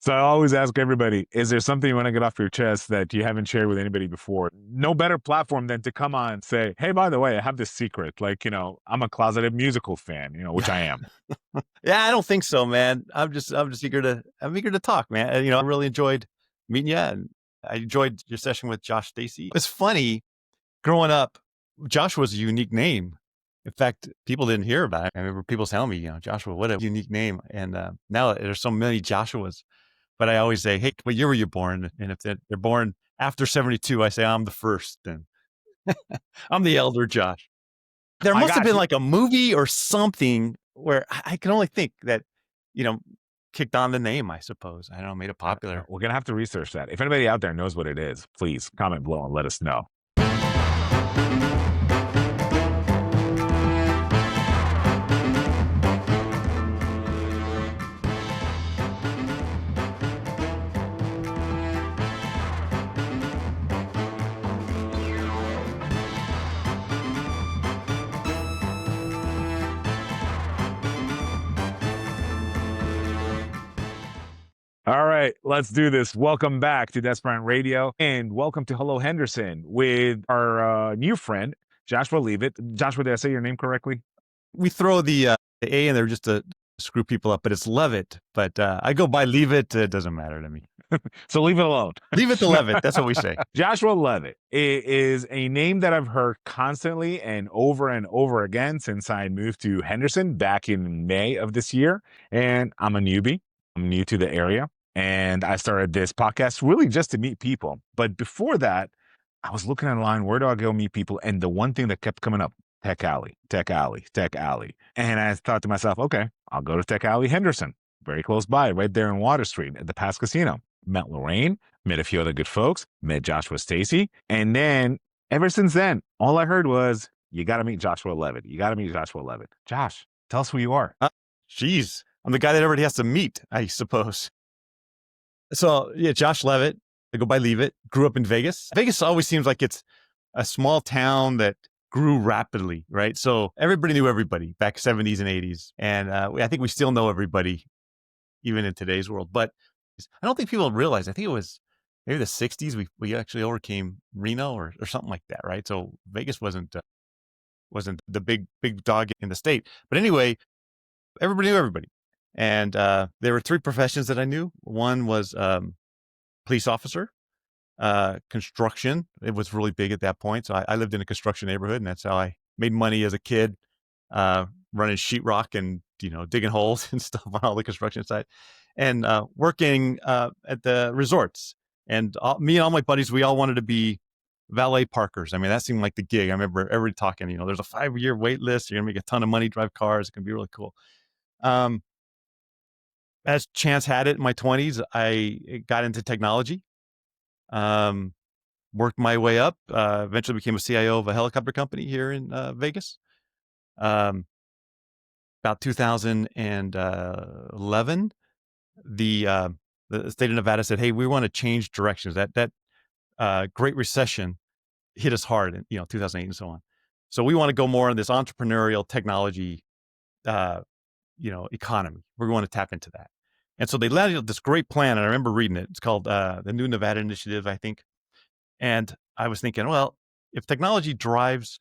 So I always ask everybody, is there something you want to get off your chest that you haven't shared with anybody before? No better platform than to come on and say, hey, by the way, I have this secret. Like, I'm a closeted musical fan, which I am. Yeah, I don't think so, man. I'm eager to talk, man. I really enjoyed meeting you, and I enjoyed your session with Josh Stacy. It's funny growing up. Joshua was a unique name. In fact, people didn't hear about it. I remember people telling me, Joshua, what a unique name. And now there's so many Joshuas. But I always say, hey, what year were you born? And if they're born after 72, I say I'm the first, and I'm the elder Josh. There I must have got been you. like a movie or something where I can only think that, you know, kicked on the name, I suppose. I don't know, made it popular. We're going to have to research that. If anybody out there knows what it is, please comment below and let us know. All right, let's do this. Welcome back to Desperate Radio, and welcome to Hello Henderson with our new friend, Joshua Leavitt. Joshua, did I say your name correctly? We throw the A in there just to screw people up, but it's Levitt. But I go by Levitt. It doesn't matter to me. So leave it alone. Leave it to Levitt. That's what we say. Joshua Leavitt is a name that I've heard constantly and over again since I moved to Henderson back in May of this year. And I'm a newbie. I'm new to the area. And I started this podcast really just to meet people. But before that, I was looking online, where do I go meet people? And the one thing that kept coming up, Tech Alley, Tech Alley, Tech Alley. And I thought to myself, okay, I'll go to Tech Alley Henderson, very close by, right there in Water Street at the Pass Casino. Met Lorraine, met a few other good folks, met Joshua Stacy. And then ever since then, all I heard was, you got to meet Joshua Leavitt. You got to meet Joshua Leavitt. Josh, tell us who you are. Geez, I'm the guy that everybody has to meet, I suppose. So yeah, Josh Leavitt. I go by Leavitt. Grew up in Vegas. Vegas always seems like it's a small town that grew rapidly, right? So everybody knew everybody back 70s and 80s. And I think we still know everybody, even in today's world. But I don't think people realize, I think it was maybe the 60s, we actually overcame Reno or something like that, right? So Vegas wasn't the big dog in the state. But anyway, everybody knew everybody. And there were three professions that I knew. One was police officer, construction. It was really big at that point. So I lived in a construction neighborhood, and that's how I made money as a kid, running sheetrock and, digging holes and stuff on all the construction side, and working at the resorts. And me and all my buddies, we all wanted to be valet parkers. I mean, that seemed like the gig. I remember everybody talking, there's a 5-year wait list. You're going to make a ton of money, drive cars. It can be really cool. As chance had it, in my 20s, I got into technology, worked my way up, eventually became a CIO of a helicopter company here in Vegas. About 2011, the state of Nevada said, hey, we want to change directions. That Great Recession hit us hard in 2008 and so on. So we want to go more in this entrepreneurial technology economy. We want to tap into that. And so they landed this great plan, and I remember reading it. It's called the New Nevada Initiative, I think. And I was thinking, well, if technology drives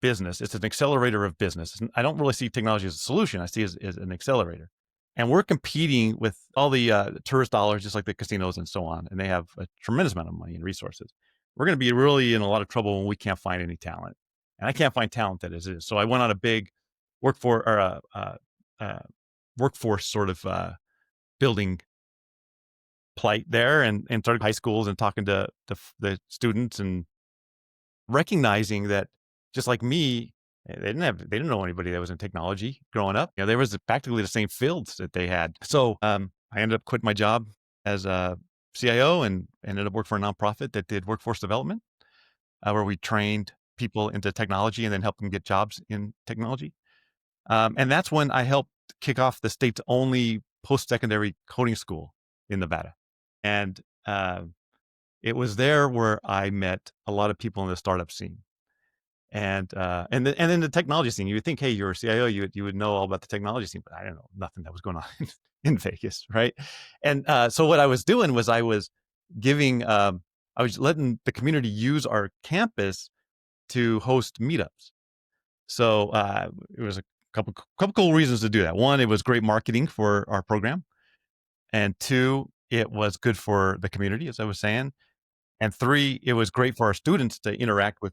business, it's an accelerator of business. I don't really see technology as a solution. I see it as an accelerator. And we're competing with all the tourist dollars, just like the casinos and so on. And they have a tremendous amount of money and resources. We're going to be really in a lot of trouble when we can't find any talent. And I can't find talent that is it. So I went on a big workforce sort of building plight there, and started high schools and talking to the students and recognizing that, just like me, they didn't know anybody that was in technology growing up. There was practically the same fields that they had. So I ended up quitting my job as a CIO and ended up working for a nonprofit that did workforce development, where we trained people into technology and then helped them get jobs in technology. And that's when I helped kick off the state's only post-secondary coding school in Nevada. And it was there where I met a lot of people in the startup scene. And then the technology scene. You would think, hey, you're a CIO, you would know all about the technology scene, but I don't know nothing that was going on in Vegas, right? And so what I was doing was giving, I was letting the community use our campus to host meetups. So it was a couple cool reasons to do that. One, it was great marketing for our program, and two, it was good for the community, as I was saying, and three, it was great for our students to interact with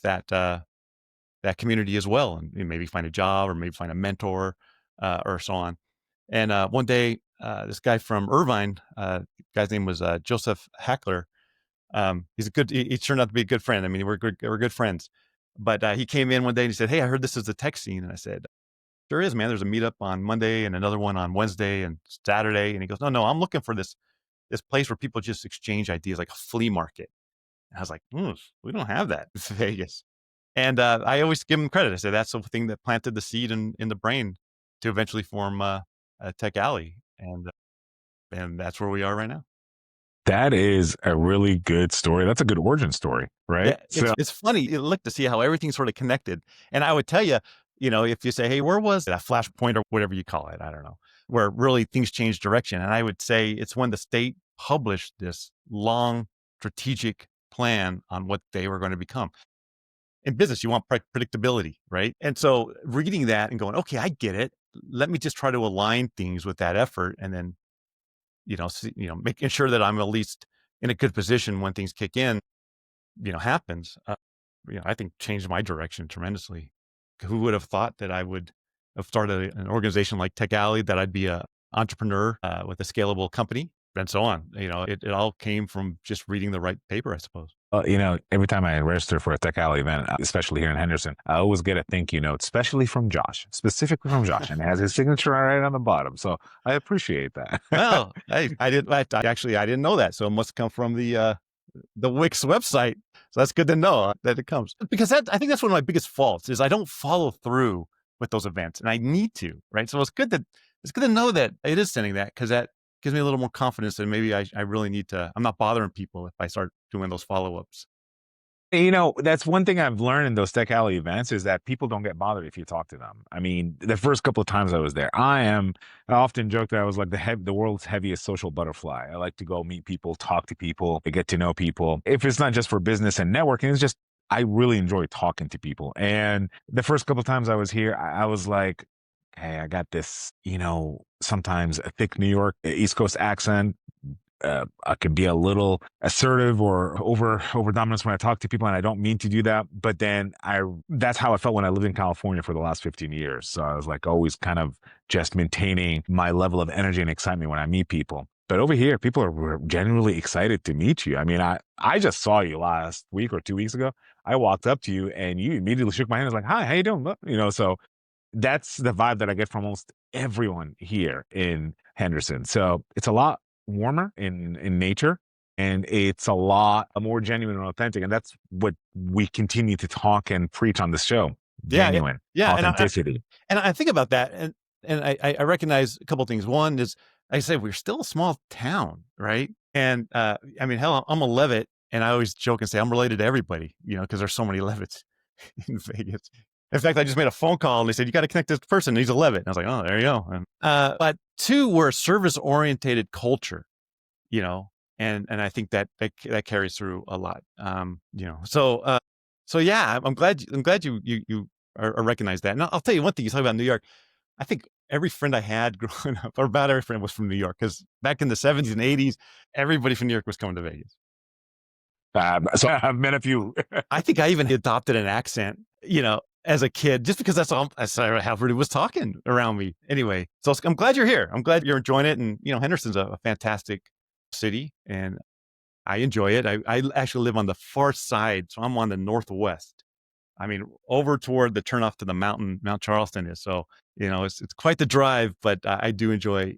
that community as well, and maybe find a job or maybe find a mentor or so on. And one day, this guy from Irvine, guy's name was Joseph Hackler. He's a good. He turned out to be a good friend. I mean, we're good friends. But he came in one day and he said, "Hey, I heard this is the tech scene." And I said, "Sure is, man. There's a meetup on Monday and another one on Wednesday and Saturday." And he goes, "No, I'm looking for this place where people just exchange ideas, like a flea market." And I was like, "We don't have that in Vegas." And I always give him credit. I said, "That's the thing that planted the seed in the brain to eventually form a Tech Alley." And that's where we are right now. That is a really good story. That's a good origin story, right? Yeah, it's funny. You look to see how everything's sort of connected. And I would tell you, if you say, "Hey, where was that flashpoint or whatever you call it?" I don't know, where really things changed direction. And I would say it's when the state published this long strategic plan on what they were going to become. In business, you want predictability, right? And so reading that and going, "Okay, I get it. Let me just try to align things with that effort, and then making sure that I'm at least in a good position when things kick in, happens." I think changed my direction tremendously. Who would have thought that I would have started an organization like Tech Alley, that I'd be a entrepreneur with a scalable company and so on. It all came from just reading the right paper, I suppose. Every time I register for a Tech Alley event, especially here in Henderson, I always get a thank you note, especially from Josh, specifically from Josh, and it has his signature right on the bottom. So I appreciate that. Well, I didn't know that. So it must come from the Wix website. So that's good to know that it comes, because I think that's one of my biggest faults is I don't follow through with those events, and I need to, right? So it's good to know that it is sending that, because that gives me a little more confidence that maybe I really need to. I'm not bothering people if I start doing those follow-ups. That's one thing I've learned in those Tech Alley events is that people don't get bothered if you talk to them. I mean, the first couple of times I was there, I often joke that I was like the world's heaviest social butterfly. I like to go meet people, talk to people, get to know people. If it's not just for business and networking, it's just, I really enjoy talking to people. And the first couple of times I was here, I was like, hey, I got this, sometimes a thick New York East Coast accent. I can be a little assertive or over dominance when I talk to people, and I don't mean to do that. But then that's how I felt when I lived in California for the last 15 years. So I was like always kind of just maintaining my level of energy and excitement when I meet people. But over here, people are genuinely excited to meet you. I mean, I just saw you last week or 2 weeks ago. I walked up to you and you immediately shook my hand. I was like, "Hi, how you doing?" So that's the vibe that I get from almost everyone here in Henderson. So it's a lot warmer in nature, and it's a lot more genuine and authentic. And that's what we continue to talk and preach on this show. Yeah, Genuine yeah, authenticity. and I think about that, and I recognize a couple of things. One is, like I say, we're still a small town, right? And I mean, hell, I'm a Levitt, and I always joke and say I'm related to everybody, because there's so many Levitts in Vegas. In fact, I just made a phone call and they said, "You got to connect this person. He's a Levitt." And I was like, "Oh, there you go." But two, we're a service oriented culture, you know, and I think that carries through a lot. So yeah, I'm glad you are recognize that. And I'll tell you one thing. You talk about New York. I think every friend I had growing up, or about every friend, was from New York, because back in the 70s and 80s, everybody from New York was coming to Vegas. So I've met a few. I think I even adopted an accent, as a kid, just because that's how everybody was talking around me. Anyway, so I'm glad you're here. I'm glad you're enjoying it. And, Henderson's a fantastic city, and I enjoy it. I actually live on the far side, so I'm on the northwest. I mean, over toward the turnoff to the mountain, Mount Charleston is. So, it's quite the drive, but I do enjoy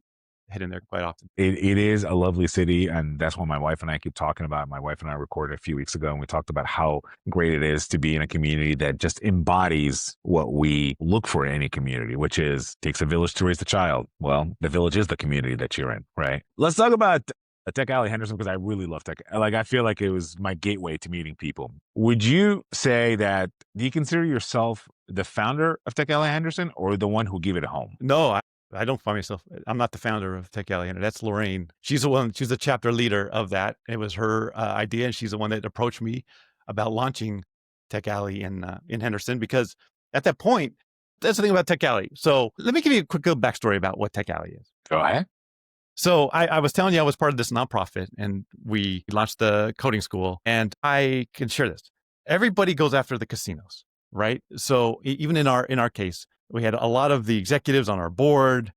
heading there quite often. It is a lovely city, and that's what my wife and I keep talking about. My wife and I recorded a few weeks ago, and we talked about how great it is to be in a community that just embodies what we look for in any community, which is takes a village to raise a child. Well, the village is the community that you're in, right? Let's talk about a Tech Alley Henderson because I really love tech. Like I feel like it was my gateway to meeting people. Would you say that do you consider yourself the founder of Tech Alley Henderson or the one who gave it a home? No, I don't find myself. I'm not the founder of Tech Alley. That's Lorraine. She's the one. She's the chapter leader of that. It was her idea, and she's the one that approached me about launching Tech Alley in Henderson. Because at that point, that's the thing about Tech Alley. So let me give you a quick little backstory about what Tech Alley is. Go ahead. So I was telling you I was part of this nonprofit, and we launched the coding school. And I can share this. Everybody goes after the casinos, right? So even in our case, we had a lot of the executives on our board,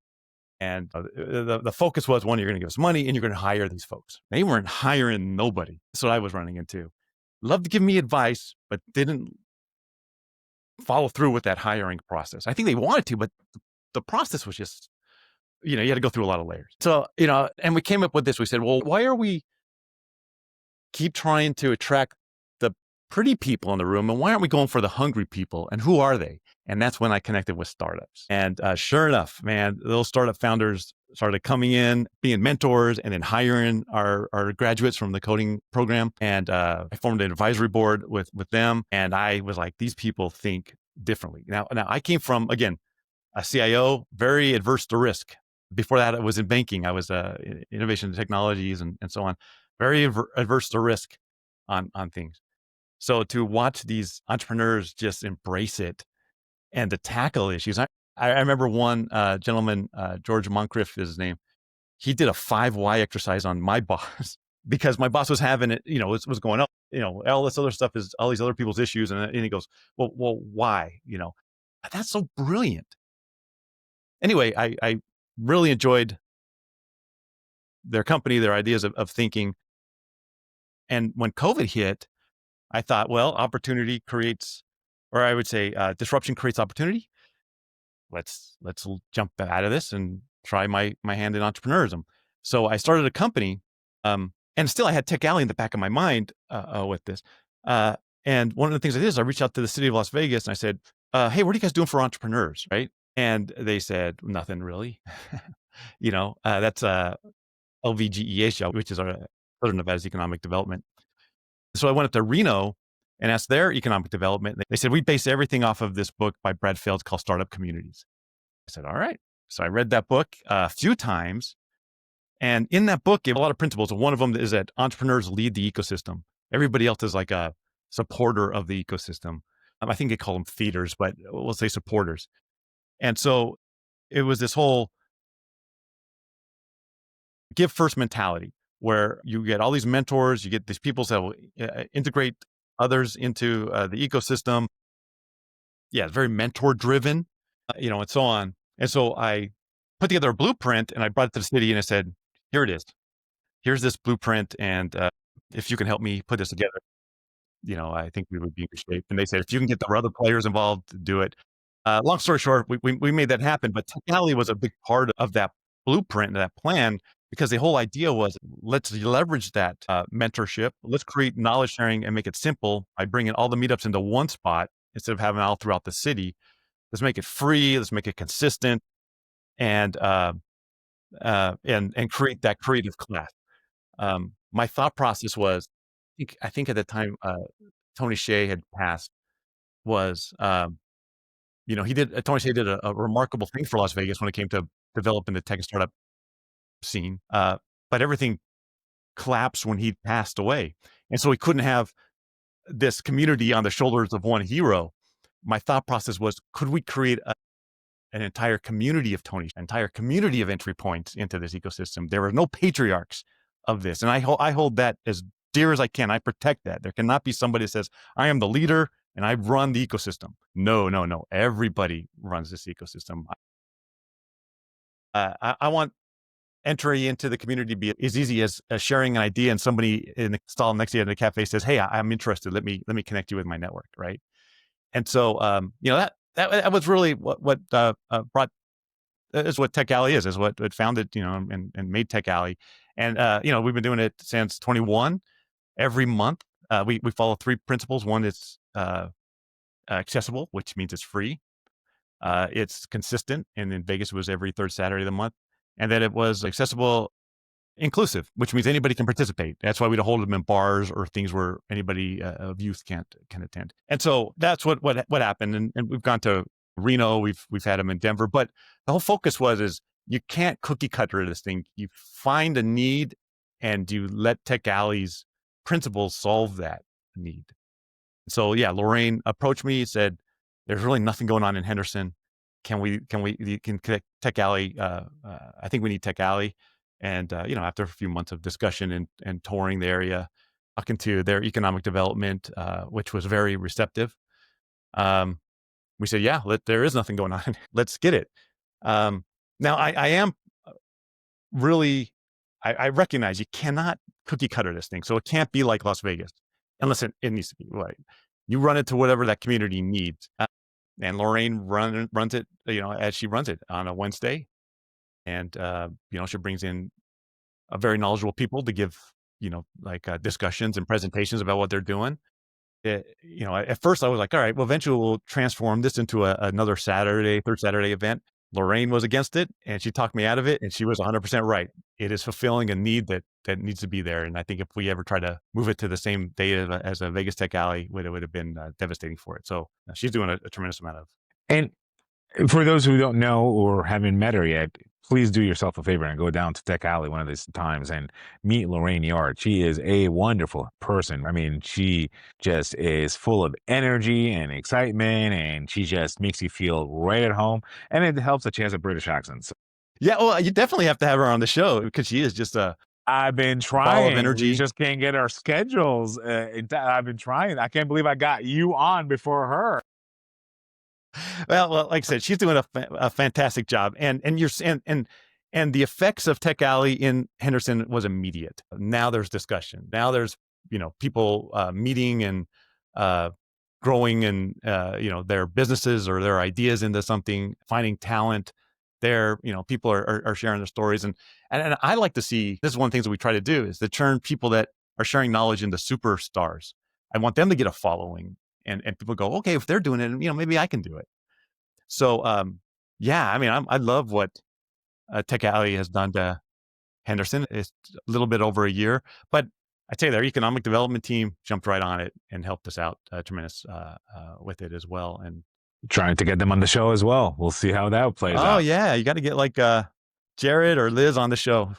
and the focus was, one, you're going to give us money, and you're going to hire these folks. They weren't hiring nobody. That's what I was running into. Loved to give me advice, but didn't follow through with that hiring process. I think they wanted to, but the process was just, you had to go through a lot of layers. So, and we came up with this. We said, well, why are we keep trying to attract the pretty people in the room, and why aren't we going for the hungry people, and who are they? And that's when I connected with startups. And sure enough, man, those startup founders started coming in, being mentors, and then hiring our graduates from the coding program. And I formed an advisory board with them. And I was like, these people think differently. Now I came from, again, a CIO, very adverse to risk. Before that, I was in banking. I was in innovation technologies and so on. Very adverse to risk on things. So to watch these entrepreneurs just embrace it and to tackle issues. I remember one gentleman, George Moncrief is his name. He did a 5 why exercise on my boss because my boss was having it, was going up, all this other stuff is all these other people's issues. And he goes, well, why? That's so brilliant. Anyway, I really enjoyed their company, their ideas of thinking. And when COVID hit, I thought, well, opportunity creates, or I would say disruption creates opportunity. Let's jump out of this and try my hand in entrepreneurism. So I started a company, and still I had Tech Alley in the back of my mind with this. And one of the things I did is I reached out to the city of Las Vegas and I said, hey, what are you guys doing for entrepreneurs, right? And they said, nothing really. That's LVGEA, which is our Southern Nevada's economic development. So I went up to Reno and asked their economic development. They said, we base everything off of this book by Brad Feld called Startup Communities. I said, all right. So I read that book a few times. And in that book, gave a lot of principles. One of them is that entrepreneurs lead the ecosystem. Everybody else is like a supporter of the ecosystem. I think they call them feeders, but we'll say supporters. And so it was this whole give first mentality where you get all these mentors, you get these people that will integrate others into the ecosystem. Yeah, it's very mentor driven, and so on. And so I put together a blueprint and I brought it to the city and I said, here it is. Here's this blueprint. And if you can help me put this together, I think we would be in good shape. And they said, if you can get the other players involved, do it. Long story short, we made that happen. But technology was a big part of that blueprint and that plan because the whole idea was let's leverage that mentorship. Let's create knowledge sharing and make it simple by bringing all the meetups into one spot instead of having it all throughout the city. Let's make it free. Let's make it consistent, and create that creative class. My thought process was, I think at the time Tony Hsieh had passed. Was he did Tony Hsieh did a remarkable thing for Las Vegas when it came to developing the tech and startup scene. But everything collapsed when he passed away, and so we couldn't have this community on the shoulders of one hero. My thought process was, could we create an entire community of Tony, entire community of entry points into this ecosystem? There were no patriarchs of this, and I hold that as dear as I can. I protect that. There cannot be somebody that says, I am the leader and I run the ecosystem. No. Everybody runs this ecosystem. I want entry into the community to be as easy as sharing an idea and somebody in the stall next to you in the cafe says, hey, I'm interested. Let me connect you with my network, right? And so, that was really what brought, is what Tech Alley is what it founded, and made Tech Alley. And, we've been doing it since 21. Every month, we follow 3 principles. One is accessible, which means it's free. It's consistent. And in Vegas, it was every 3rd Saturday of the month. And then it was accessible inclusive, which means anybody can participate. That's why we don't hold them in bars or things where anybody of youth can attend. And so that's what happened. And we've gone to Reno. We've had them in Denver, but the whole focus is you can't cookie cutter this thing. You find a need and you let Tech Alley's principles solve that need. So yeah, Lorraine approached me, said, "There's really nothing going on in Henderson. Can Tech Alley? I think we need Tech Alley." And after a few months of discussion and touring the area, talking to their economic development, which was very receptive, we said, "Yeah, there is nothing going on. Let's get it." Now I am really, I recognize you cannot cookie cutter this thing, so it can't be like Las Vegas, unless it needs to be right. You run it to whatever that community needs. And Lorraine runs it, as she runs it on a Wednesday. And, she brings in very knowledgeable people to give, discussions and presentations about what they're doing. At first I was like, all right, well, eventually we'll transform this into another third Saturday event. Lorraine was against it and she talked me out of it, and she was 100% right. It is fulfilling a need that needs to be there. And I think if we ever try to move it to the same day as a Vegas Tech Alley, it would have been devastating for it. So she's doing a tremendous amount of. And for those who don't know or haven't met her yet, please do yourself a favor and go down to Tech Alley one of these times and meet Lorraine Yard. She is a wonderful person. I mean, she just is full of energy and excitement, and she just makes you feel right at home. And it helps that she has a British accent. So Yeah, well, you definitely have to have her on the show because she is just a I've been ball of trying. We energy. just can't get our schedules. I've been trying. I can't believe I got you on before her. Well, like I said, she's doing a fantastic job, and the effects of Tech Alley in Henderson was immediate. Now there's discussion. Now there's people meeting and growing and their businesses or their ideas into something, finding talent. There, people are sharing their stories, and I like to see, this is one of the things that we try to do, is to turn people that are sharing knowledge into superstars. I want them to get a following, and people go, okay, if they're doing it, maybe I can do it. So, yeah, I mean, I love what Tech Alley has done to Henderson. It's a little bit over a year, but I'd say their economic development team jumped right on it and helped us out tremendous with it as well. And Trying to get them on the show as well. We'll see how that plays oh out. yeah, you got to get like Jared or Liz on the show.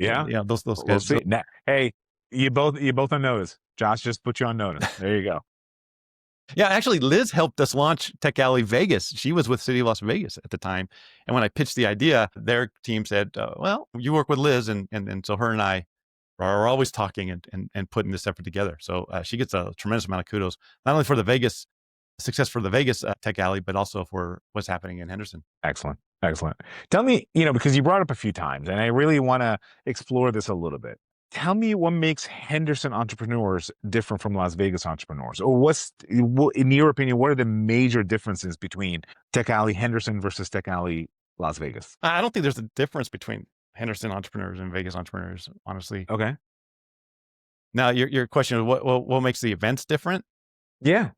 Yeah, those we'll guys. see. Now, hey, you both on notice. Josh just put you on notice. There you go. Yeah, actually, Liz helped us launch Tech Alley Vegas. She was with City of Las Vegas at the time, and when I pitched the idea, their team said, "Well, you work with Liz," and so her and I are always talking and putting this effort together. So she gets a tremendous amount of kudos, not only for the Vegas success for the Vegas Tech Alley, but also for what's happening in Henderson. Excellent. Excellent. Tell me, because you brought it up a few times, and I really want to explore this a little bit. Tell me what makes Henderson entrepreneurs different from Las Vegas entrepreneurs, or in your opinion, what are the major differences between Tech Alley Henderson versus Tech Alley Las Vegas? I don't think there's a difference between Henderson entrepreneurs and Vegas entrepreneurs, honestly. Okay. Now, your question is what makes the events different? Yeah.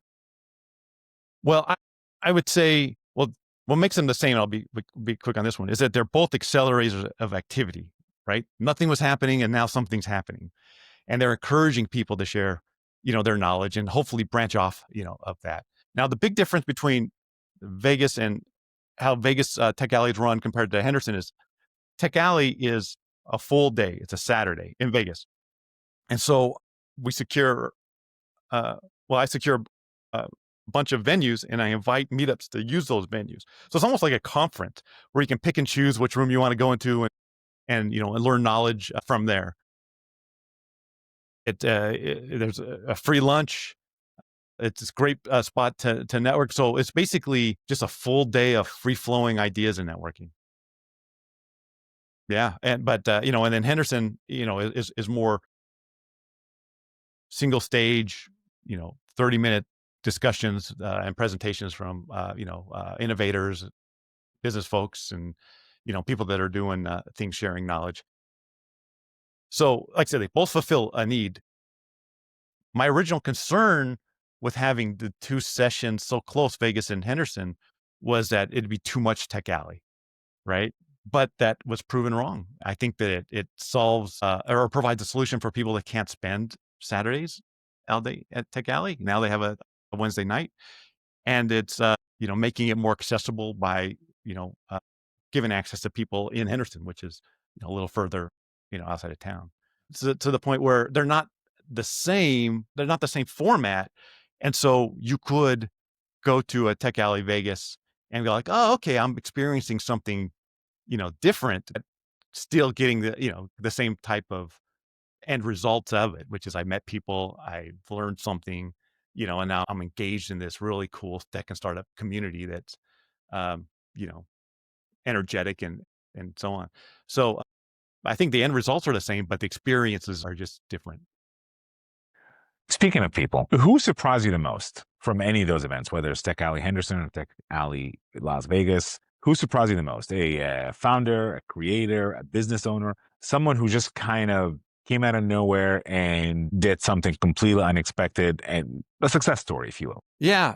Well, I would say, well, what makes them the same, I'll be quick on this one, is that they're both accelerators of activity, right? Nothing was happening and now something's happening. And they're encouraging people to share, their knowledge and hopefully branch off, of that. Now, the big difference between Vegas and how Vegas Tech Alley is run compared to Henderson is Tech Alley is a full day. It's a Saturday in Vegas. And so we secure, I secure a bunch of venues and I invite meetups to use those venues. So it's almost like a conference where you can pick and choose which room you want to go into and learn knowledge from there. There's a free lunch. It's a great spot to network. So it's basically just a full day of free flowing ideas and networking. Yeah. And then Henderson, is more single stage, 30-minute discussions and presentations from, innovators, business folks, and, people that are doing things, sharing knowledge. So like I said, they both fulfill a need. My original concern with having the two sessions so close, Vegas and Henderson, was that it'd be too much Tech Alley, right? but that was proven wrong. I think that it solves or provides a solution for people that can't spend Saturdays all day at Tech Alley. Now they have a Wednesday night, and it's making it more accessible by you know uh, giving access to people in Henderson, which is a little further outside of town, to the point where they're not the same. They're not the same format, and so you could go to a Tech Alley Vegas and be like, oh, okay, I'm experiencing something different, but still getting the same type of end results of it, which is I met people, I learned something, and now I'm engaged in this really cool tech and startup community that's, um, you know, energetic and so on. So I think the end results are the same, but the experiences are just different. Speaking of people, who surprised you the most from any of those events, whether it's Tech Alley Henderson or Tech Alley Las Vegas? Who surprised you the most? A founder, a creator, a business owner, someone who just kind of came out of nowhere and did something completely unexpected and a success story, if you will. Yeah.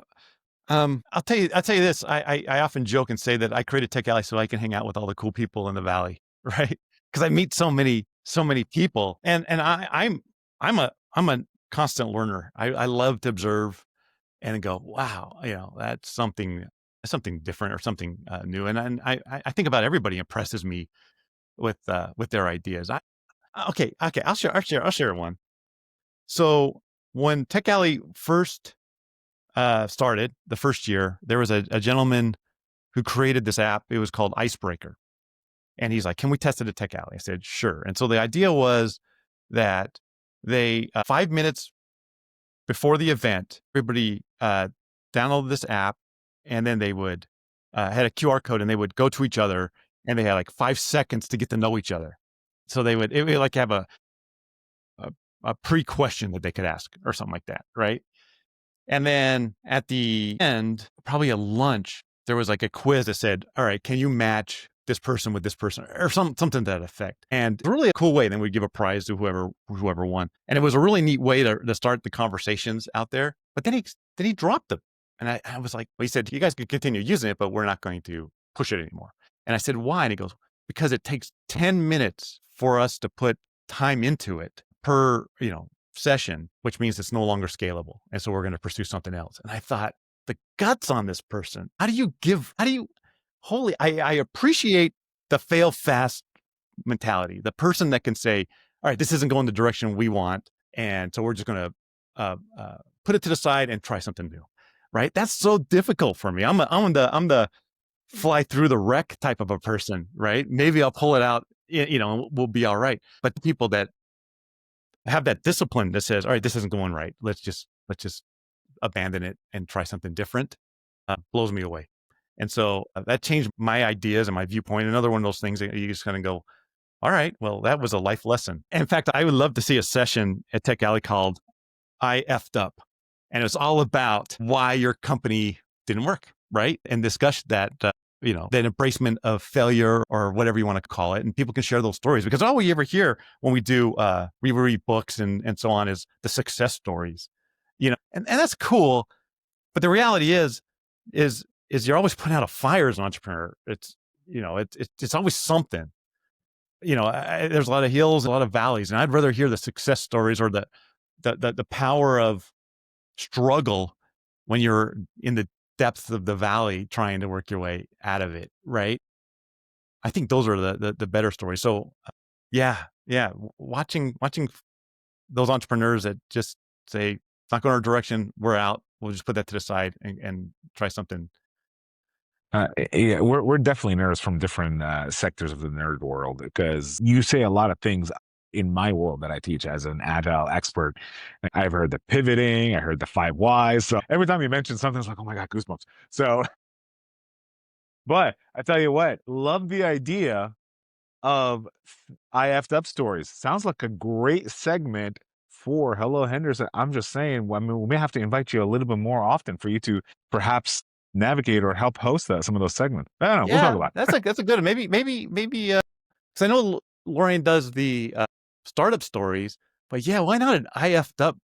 I'll tell you this. I often joke and say that I created Tech Alley so I can hang out with all the cool people in the valley, right? Because I meet so many people, and I'm a constant learner. I love to observe and go, wow, that's something different or something new. And I think about everybody impresses me with their ideas. Okay, I'll share one. So when Tech Alley first started the first year, there was a gentleman who created this app. It was called Icebreaker. And he's like, can we test it at Tech Alley? I said, sure. And so the idea was that 5 minutes before the event, everybody downloaded this app, and then they would had a QR code, and they would go to each other, and they had like 5 seconds to get to know each other. So it would like have a, a pre-question that they could ask or something like that, right? And then at the end, probably a lunch, there was like a quiz that said, all right, can you match this person with this person or something to that effect? And it's really a cool way. Then we'd give a prize to whoever won. And it was a really neat way to start the conversations out there. But then he dropped them. And I was like, well, he said, you guys can continue using it, but we're not going to push it anymore. And I said, why? And he goes, because it takes 10 minutes for us to put time into it per, session, which means it's no longer scalable. And so we're going to pursue something else. And I thought, the guts on this person. I appreciate the fail fast mentality, the person that can say, all right, this isn't going the direction we want. And so we're just going to put it to the side and try something new. Right. That's so difficult for me. I'm the fly through the wreck type of a person. Right. Maybe I'll pull it out, we'll be all right. But the people that have that discipline that says, all right, this isn't going right. Let's just abandon it and try something different, blows me away. And so that changed my ideas and my viewpoint. Another one of those things that you just kind of go, all right, well, that was a life lesson. In fact, I would love to see a session at Tech Alley called I effed up. And it's all about why your company didn't work, right? And discuss that, that embracement of failure or whatever you want to call it. And people can share those stories, because all we ever hear when we read books and so on is the success stories, and that's cool. But the reality is you're always putting out a fire as an entrepreneur. It's always something, there's a lot of hills, a lot of valleys, and I'd rather hear the success stories or the power of struggle when you're in the depths of the valley trying to work your way out of it, right? I think those are the better stories. So yeah, watching those entrepreneurs that just say, it's not going our direction, we're out, we'll just put that to the side and try something. Yeah, we're definitely nerds from different sectors of the nerd world, because you say a lot of things in my world that I teach as an agile expert. I've heard the pivoting, I heard the 5 whys. So every time you mention something, it's like, oh my God, goosebumps. So, but I tell you what, love the idea of I effed up stories. Sounds like a great segment for Hello Henderson. I'm just saying, I mean, we may have to invite you a little bit more often for you to perhaps navigate or help host some of those segments. I don't know. We'll talk Yeah, about it. that's a good, maybe, because I know Lorian does the startup stories, but yeah, why not an I effed up,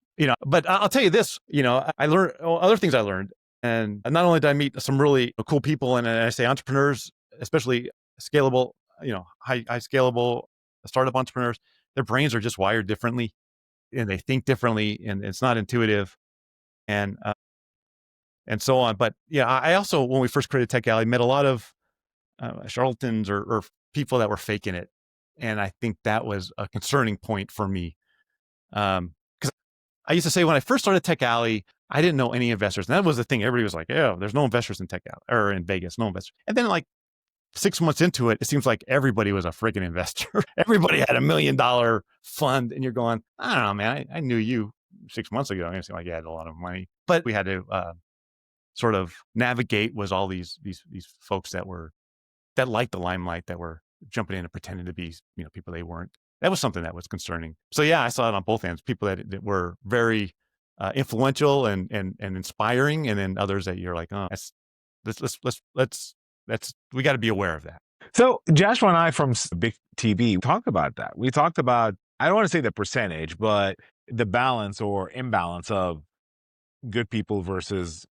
but I'll tell you this, I learned other things I learned. And not only did I meet some really cool people, and I say entrepreneurs, especially scalable high scalable startup entrepreneurs, their brains are just wired differently and they think differently and it's not intuitive and so on. But yeah, I also, when we first created Tech Alley, met a lot of charlatans or people that were faking it. And I think that was a concerning point for me. Because I used to say when I first started Tech Alley, I didn't know any investors. And that was the thing. Everybody was like, yeah, there's no investors in Tech Alley or in Vegas, no investors. And then like 6 months into it, it seems like everybody was a freaking investor. Everybody had $1 million fund. And you're going, I don't know, man, I knew you 6 months ago. It seemed like you had a lot of money, but we had to sort of navigate was all these folks that liked the limelight, that were jumping in and pretending to be, people they weren't. That was something that was concerning. So yeah, I saw it on both ends. People that were very influential and inspiring, and then others that you're like, oh, let's we got to be aware of that. So Joshua and I from Big TV talked about that. We talked about, I don't want to say the percentage, but the balance or imbalance of good people versus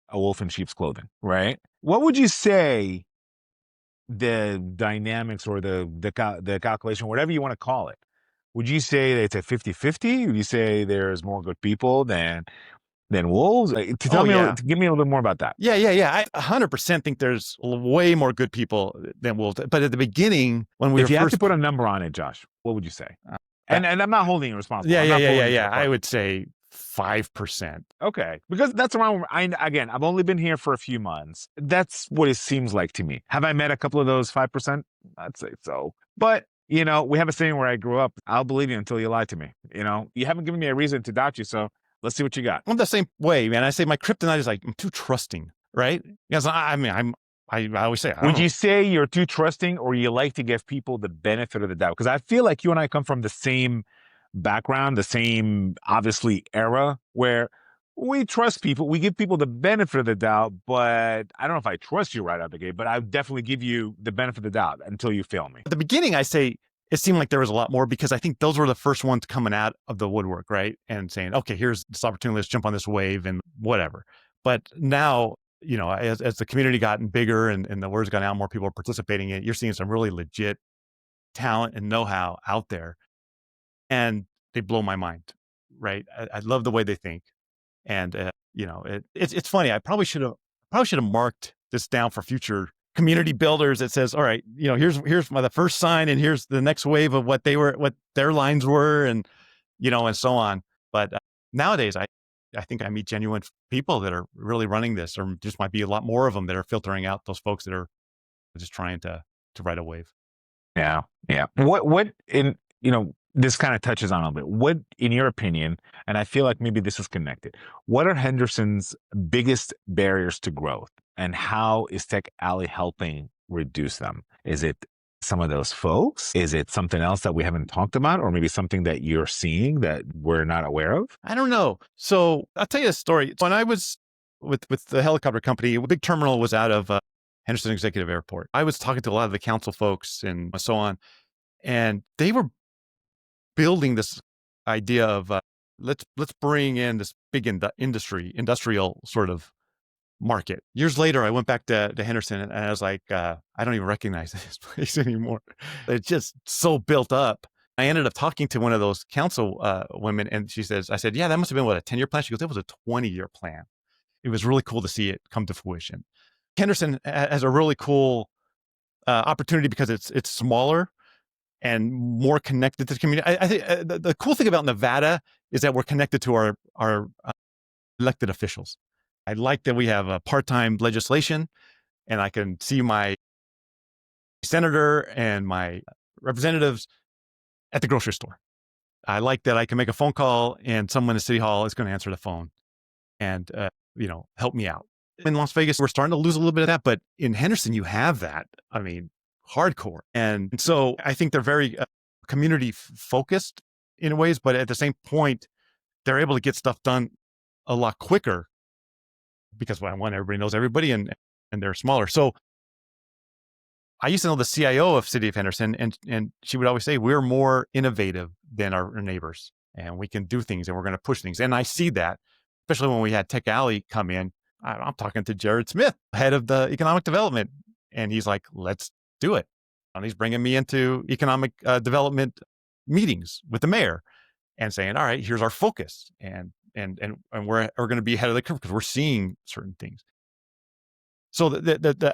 a wolf in sheep's clothing, right? What would you say the dynamics or the calculation, whatever you want to call it? Would you say that it's a 50-50? Would you say there's more good people than wolves? To give me a little bit more about that. Yeah. I 100% think there's way more good people than wolves. But at the beginning, when we if you had to put a number on it, Josh, what would you say? And I'm not holding you responsible. Yeah. I would say 5%. Okay. Because that's around, I've only been here for a few months. That's what it seems like to me. Have I met a couple of those 5%? I'd say so. But, we have a saying where I grew up, I'll believe you until you lie to me. You haven't given me a reason to doubt you. So let's see what you got. I'm the same way, man. I say my kryptonite is like, I'm too trusting, right? Because I always say, would you say you're too trusting, or you like to give people the benefit of the doubt? Because I feel like you and I come from the same background, the same, obviously, era where we trust people. We give people the benefit of the doubt, but I don't know if I trust you right out the gate, but I definitely give you the benefit of the doubt until you fail me. At the beginning, I say it seemed like there was a lot more because I think those were the first ones coming out of the woodwork, right? And saying, okay, here's this opportunity, let's jump on this wave and whatever. But now, as the community gotten bigger and the word's gone out, more people are participating in it, you're seeing some really legit talent and know-how out there. And they blow my mind, right? I love the way they think. And, it's funny. I probably should have marked this down for future community builders. It says, all right, here's the first sign, and here's the next wave of what their lines were, and, and so on. But nowadays, I think I meet genuine people that are really running this, or just might be a lot more of them that are filtering out those folks that are just trying to ride a wave. Yeah. What this kind of touches on a bit. What, in your opinion, and I feel like maybe this is connected, what are Henderson's biggest barriers to growth, and how is Tech Alley helping reduce them? Is it some of those folks? Is it something else that we haven't talked about, or maybe something that you're seeing that we're not aware of? I don't know. So I'll tell you a story. When I was with the helicopter company, a big terminal was out of Henderson Executive Airport. I was talking to a lot of the council folks and so on, and they were building this idea of let's bring in this big industrial sort of market. Years later, I went back to Henderson and I was like, I don't even recognize this place anymore. It's just so built up. I ended up talking to one of those council women, and I said, yeah, that must have been a 10-year plan. She goes, it was a 20-year plan. It was really cool to see it come to fruition. Henderson has a really cool opportunity because it's smaller and more connected to the community. I think the cool thing about Nevada is that we're connected to our elected officials. I like that we have a part-time legislation, and I can see my senator and my representatives at the grocery store. I like that I can make a phone call and someone in City Hall is going to answer the phone and help me out. In Las Vegas, we're starting to lose a little bit of that, but in Henderson, you have that. I mean, hardcore. And so I think they're very community focused in ways, but at the same point, they're able to get stuff done a lot quicker because one, everybody knows everybody, and they're smaller. So I used to know the CIO of City of Henderson, and she would always say, we're more innovative than our neighbors, and we can do things, and we're going to push things. And I see that, especially when we had Tech Alley come in. I'm talking to Jared Smith, head of the economic development, and he's like, let's do it. And he's bringing me into economic development meetings with the mayor and saying, all right, here's our focus. And we're going to be ahead of the curve because we're seeing certain things. So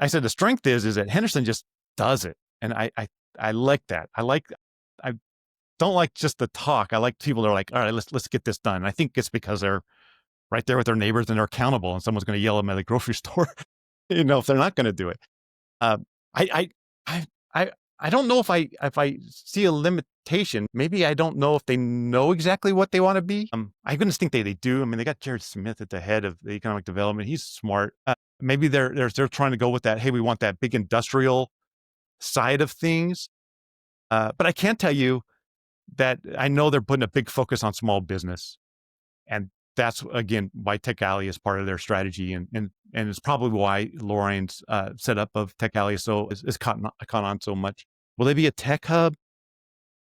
I said the strength is that Henderson just does it. And I like that. I don't like just the talk. I like people that are like, all right, let's get this done. And I think it's because they're right there with their neighbors and they're accountable, and someone's going to yell at them at the grocery store, if they're not going to do it. I, I, I, I don't know if I see a limitation. Maybe I don't know if they know exactly what they want to be. I goodness think they do. I mean, they got Jared Smith at the head of the economic development. He's smart. Maybe they're trying to go with that. Hey, we want that big industrial side of things. But I can't tell you that I know they're putting a big focus on small business, and that's again why Tech Alley is part of their strategy, and it's probably why Lorraine's setup of Tech Alley is caught on so much. Will they be a tech hub?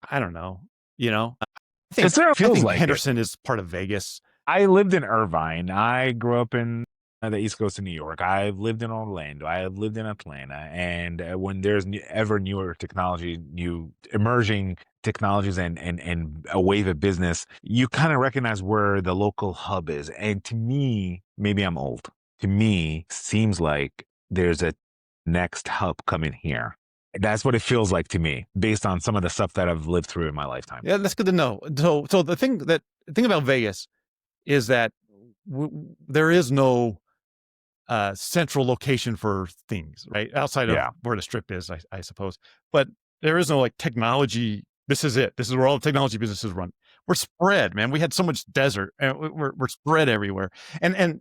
I don't know. It sort of I feels think like it. Henderson is part of Vegas. I lived in Irvine. I grew up in the East Coast of New York. I've lived in Orlando. I have lived in Atlanta. And when there's ever newer technology, new emerging technologies and a wave of business, you kind of recognize where the local hub is. And to me, maybe I'm old. To me, seems like there's a next hub coming here. That's what it feels like to me, based on some of the stuff that I've lived through in my lifetime. Yeah, that's good to know. So the thing about Vegas is that there is no central location for things, right? Outside of where the strip is, I suppose. But there is no like technology. This is it. This is where all the technology businesses run. We're spread, man. We had so much desert, and we're spread everywhere. And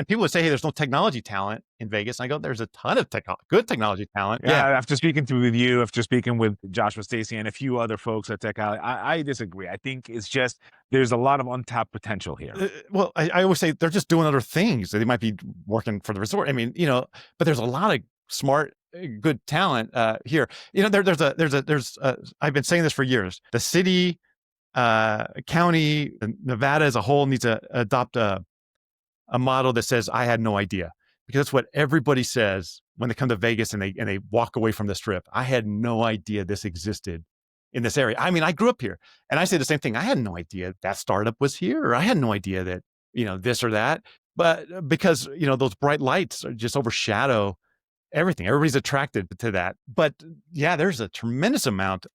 people would say, "Hey, there's no technology talent in Vegas." And I go, "There's a ton of good technology talent." Yeah. After speaking with you, after speaking with Joshua Stacy and a few other folks at Tech Alley, I disagree. I think it's just there's a lot of untapped potential here. Well, I always say they're just doing other things. They might be working for the resort. I mean, but there's a lot of smart, good talent here. There's I've been saying this for years. The city, county, Nevada as a whole needs to adopt a model that says, I had no idea. Because that's what everybody says when they come to Vegas and they walk away from the strip. I had no idea this existed in this area. I mean, I grew up here and I say the same thing. I had no idea that startup was here. Or I had no idea that, this or that. But because, those bright lights just overshadow everything. Everybody's attracted to that. But yeah, there's a tremendous amount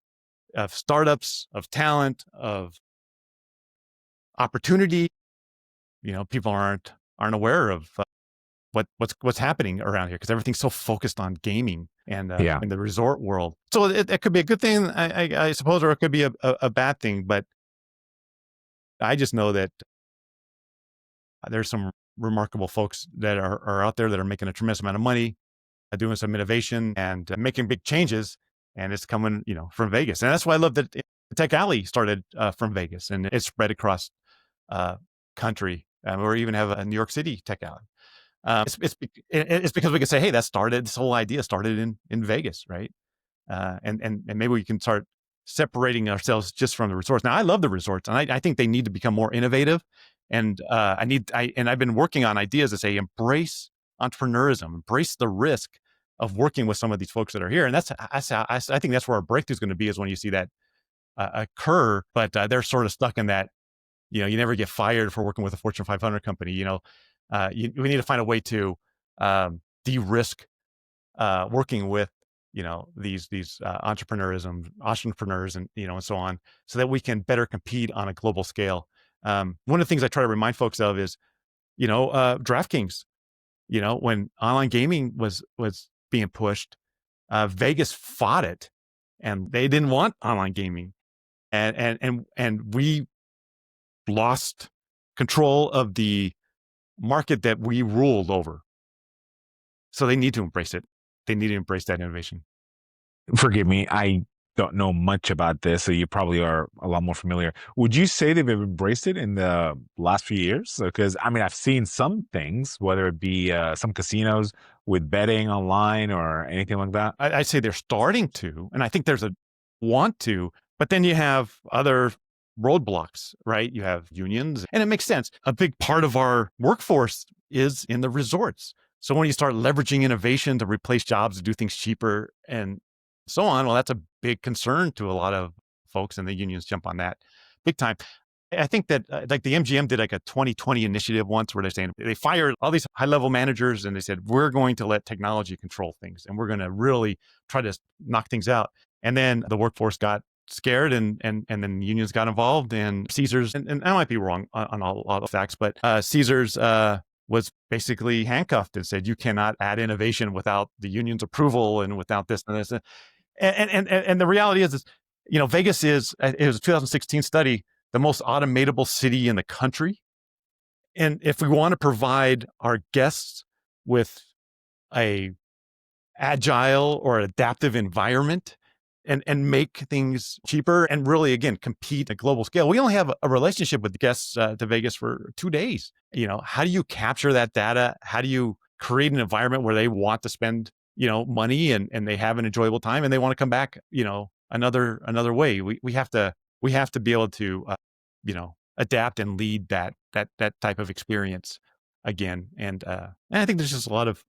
of startups, of talent, of opportunity. People aren't aware of what's happening around here because everything's so focused on gaming and in the resort world. So it could be a good thing, I suppose, or it could be a bad thing. But I just know that there's some remarkable folks that are out there that are making a tremendous amount of money, doing some innovation and making big changes. And it's coming, from Vegas. And that's why I love that Tech Alley started from Vegas and it's spread across country. Or even have a New York City Tech Alley. It's because we can say, hey, this whole idea started in Vegas, right? And maybe we can start separating ourselves just from the resorts. Now, I love the resorts, and I think they need to become more innovative. And I've been working on ideas that say embrace entrepreneurism, embrace the risk of working with some of these folks that are here. And I think that's where our breakthrough is going to be, is when you see that occur. But they're sort of stuck in that. You never get fired for working with a Fortune 500 company. We need to find a way to de-risk working with these entrepreneurs and and so on, so that we can better compete on a global scale. One of the things I try to remind folks of is DraftKings. When online gaming was being pushed, Vegas fought it, and they didn't want online gaming, and we lost control of the market that we ruled over. So they need to embrace it. They need to embrace that innovation. Forgive me, I don't know much about this, so you probably are a lot more familiar. Would you say they've embraced it in the last few years? Because I've seen some things, whether it be some casinos with betting online or anything like that. I'd say they're starting to, and I think there's a want to, but then you have other roadblocks, right? You have unions, and it makes sense. A big part of our workforce is in the resorts. So when you start leveraging innovation to replace jobs, to do things cheaper and so on. Well, that's a big concern to a lot of folks, and the unions jump on that big time. I think that like the MGM did like a 2020 initiative once where they're saying they fired all these high level managers and they said, we're going to let technology control things and we're going to really try to knock things out. And then the workforce got scared and then unions got involved and Caesars, and I might be wrong on a lot of facts, but Caesars was basically handcuffed and said, you cannot add innovation without the union's approval and without this and this. And the reality is, Vegas is, it was a 2016 study, the most automatable city in the country. And if we want to provide our guests with a agile or adaptive environment and make things cheaper and really, again, compete at a global scale, we only have a relationship with guests to Vegas for 2 days. How do you capture that data? How do you create an environment where they want to spend, money and they have an enjoyable time and they want to come back, another way? We have to be able to, adapt and lead that type of experience again. And I think there's a lot of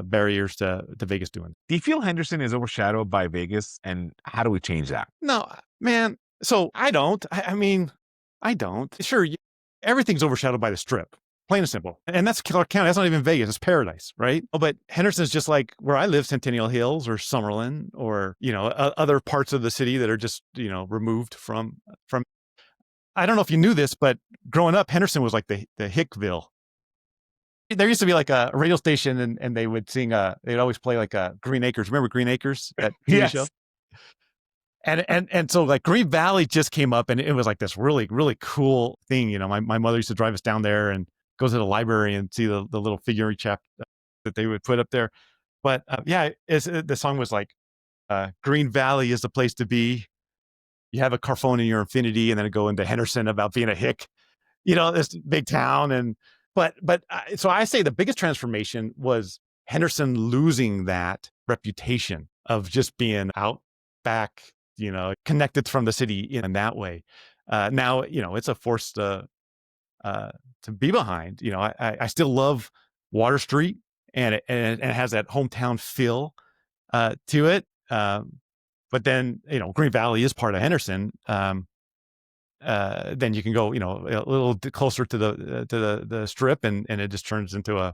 barriers to Vegas doing. Do you feel Henderson is overshadowed by Vegas, and how do we change that? No, man. So I don't. I mean, I don't. Sure, everything's overshadowed by the Strip, plain and simple. And that's Clark County. That's not even Vegas. It's paradise, right? Oh, but Henderson's just like where I live, Centennial Hills or Summerlin, or other parts of the city that are just removed from. I don't know if you knew this, but growing up, Henderson was like the Hickville. There used to be like a radio station and they would sing, they'd always play like Green Acres. Remember Green Acres, that TV Yes. show? And so like Green Valley just came up and it was like this really, really cool thing. My mother used to drive us down there and go to the library and see the little figurine chap that they would put up there. But the song was like, Green Valley is the place to be. You have a Carphone in your infinity, and then go into Henderson about being a hick, this big town. So I say the biggest transformation was Henderson losing that reputation of just being out back, connected from the city in that way. Now, it's a force to be behind. I still love Water Street and it has that hometown feel to it. But then, Green Valley is part of Henderson. Then you can go, a little closer to the Strip, and it just turns into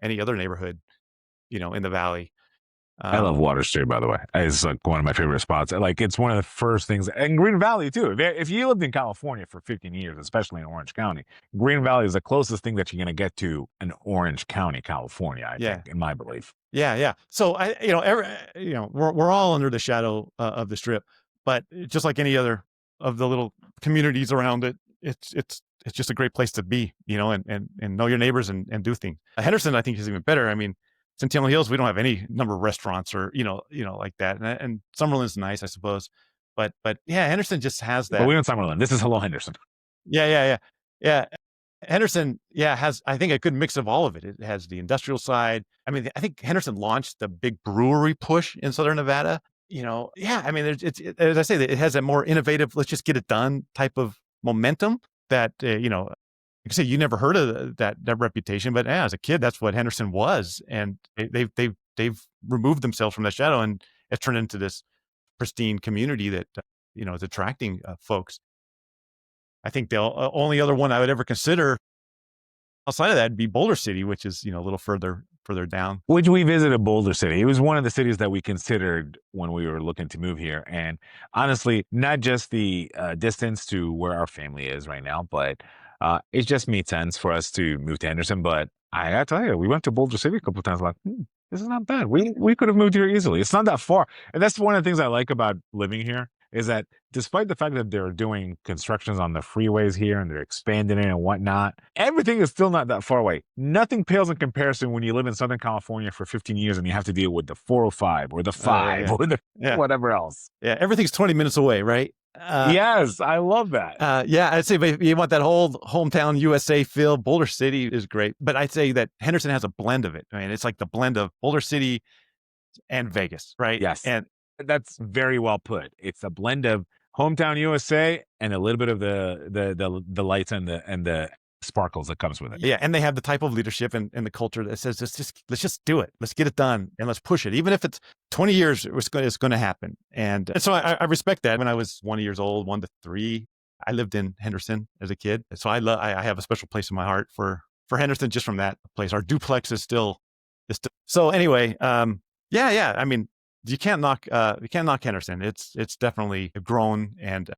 any other neighborhood, in the valley. I love Water Street, by the way. It's like one of my favorite spots. Like, it's one of the first things, and Green Valley too. If you lived in California for 15 years, especially in Orange County, Green Valley is the closest thing that you're going to get to an Orange County, California. I think, in my belief. Yeah. So we're all under the shadow of the Strip, but just like any other of the little communities around it, it's just a great place to be, and know your neighbors and do things. Henderson, I think, is even better. I mean, Centennial Hills, we don't have any number of restaurants or like that, and Summerlin's nice, I suppose, but yeah, Henderson just has that. But we don't Summerlin. This is Hello Henderson. Yeah. Henderson, has, I think, a good mix of all of it. It has the industrial side. I mean, I think Henderson launched the big brewery push in Southern Nevada. I mean, it's as I say, it has a more innovative, let's just get it done type of momentum that, like I say, you never heard of that reputation, but as a kid, that's what Henderson was. And they've removed themselves from that shadow and it's turned into this pristine community that, is attracting folks. I think the only other one I would ever consider outside of that would be Boulder City, which is, a little further down. Which we visited Boulder City. It was one of the cities that we considered when we were looking to move here. And honestly, not just the distance to where our family is right now, but it just made sense for us to move to Henderson. But I gotta tell you, we went to Boulder City a couple of times. Like, this is not bad. We could have moved here easily. It's not that far. And that's one of the things I like about living here, is that despite the fact that they're doing constructions on the freeways here and they're expanding it and whatnot, everything is still not that far away. Nothing pales in comparison when you live in Southern California for 15 years and you have to deal with the 405 or the 5 or the whatever else. Yeah, everything's 20 minutes away, right? Yes, I love that. I'd say if you want that whole hometown USA feel, Boulder City is great. But I'd say that Henderson has a blend of it. I mean, it's like the blend of Boulder City and Vegas, right? Yes. And that's very well put. It's a blend of hometown USA and a little bit of the lights and the sparkles that comes with it. Yeah, and they have the type of leadership and the culture that says, let's just do it. Let's get it done and let's push it. Even if it's 20 years, it's going to happen. And so I respect that. When I was 1 years old, 1 to 3, I lived in Henderson as a kid. So I have a special place in my heart for Henderson just from that place. Our duplex is still. So anyway, yeah. I mean, you can't knock Henderson. It's definitely grown, and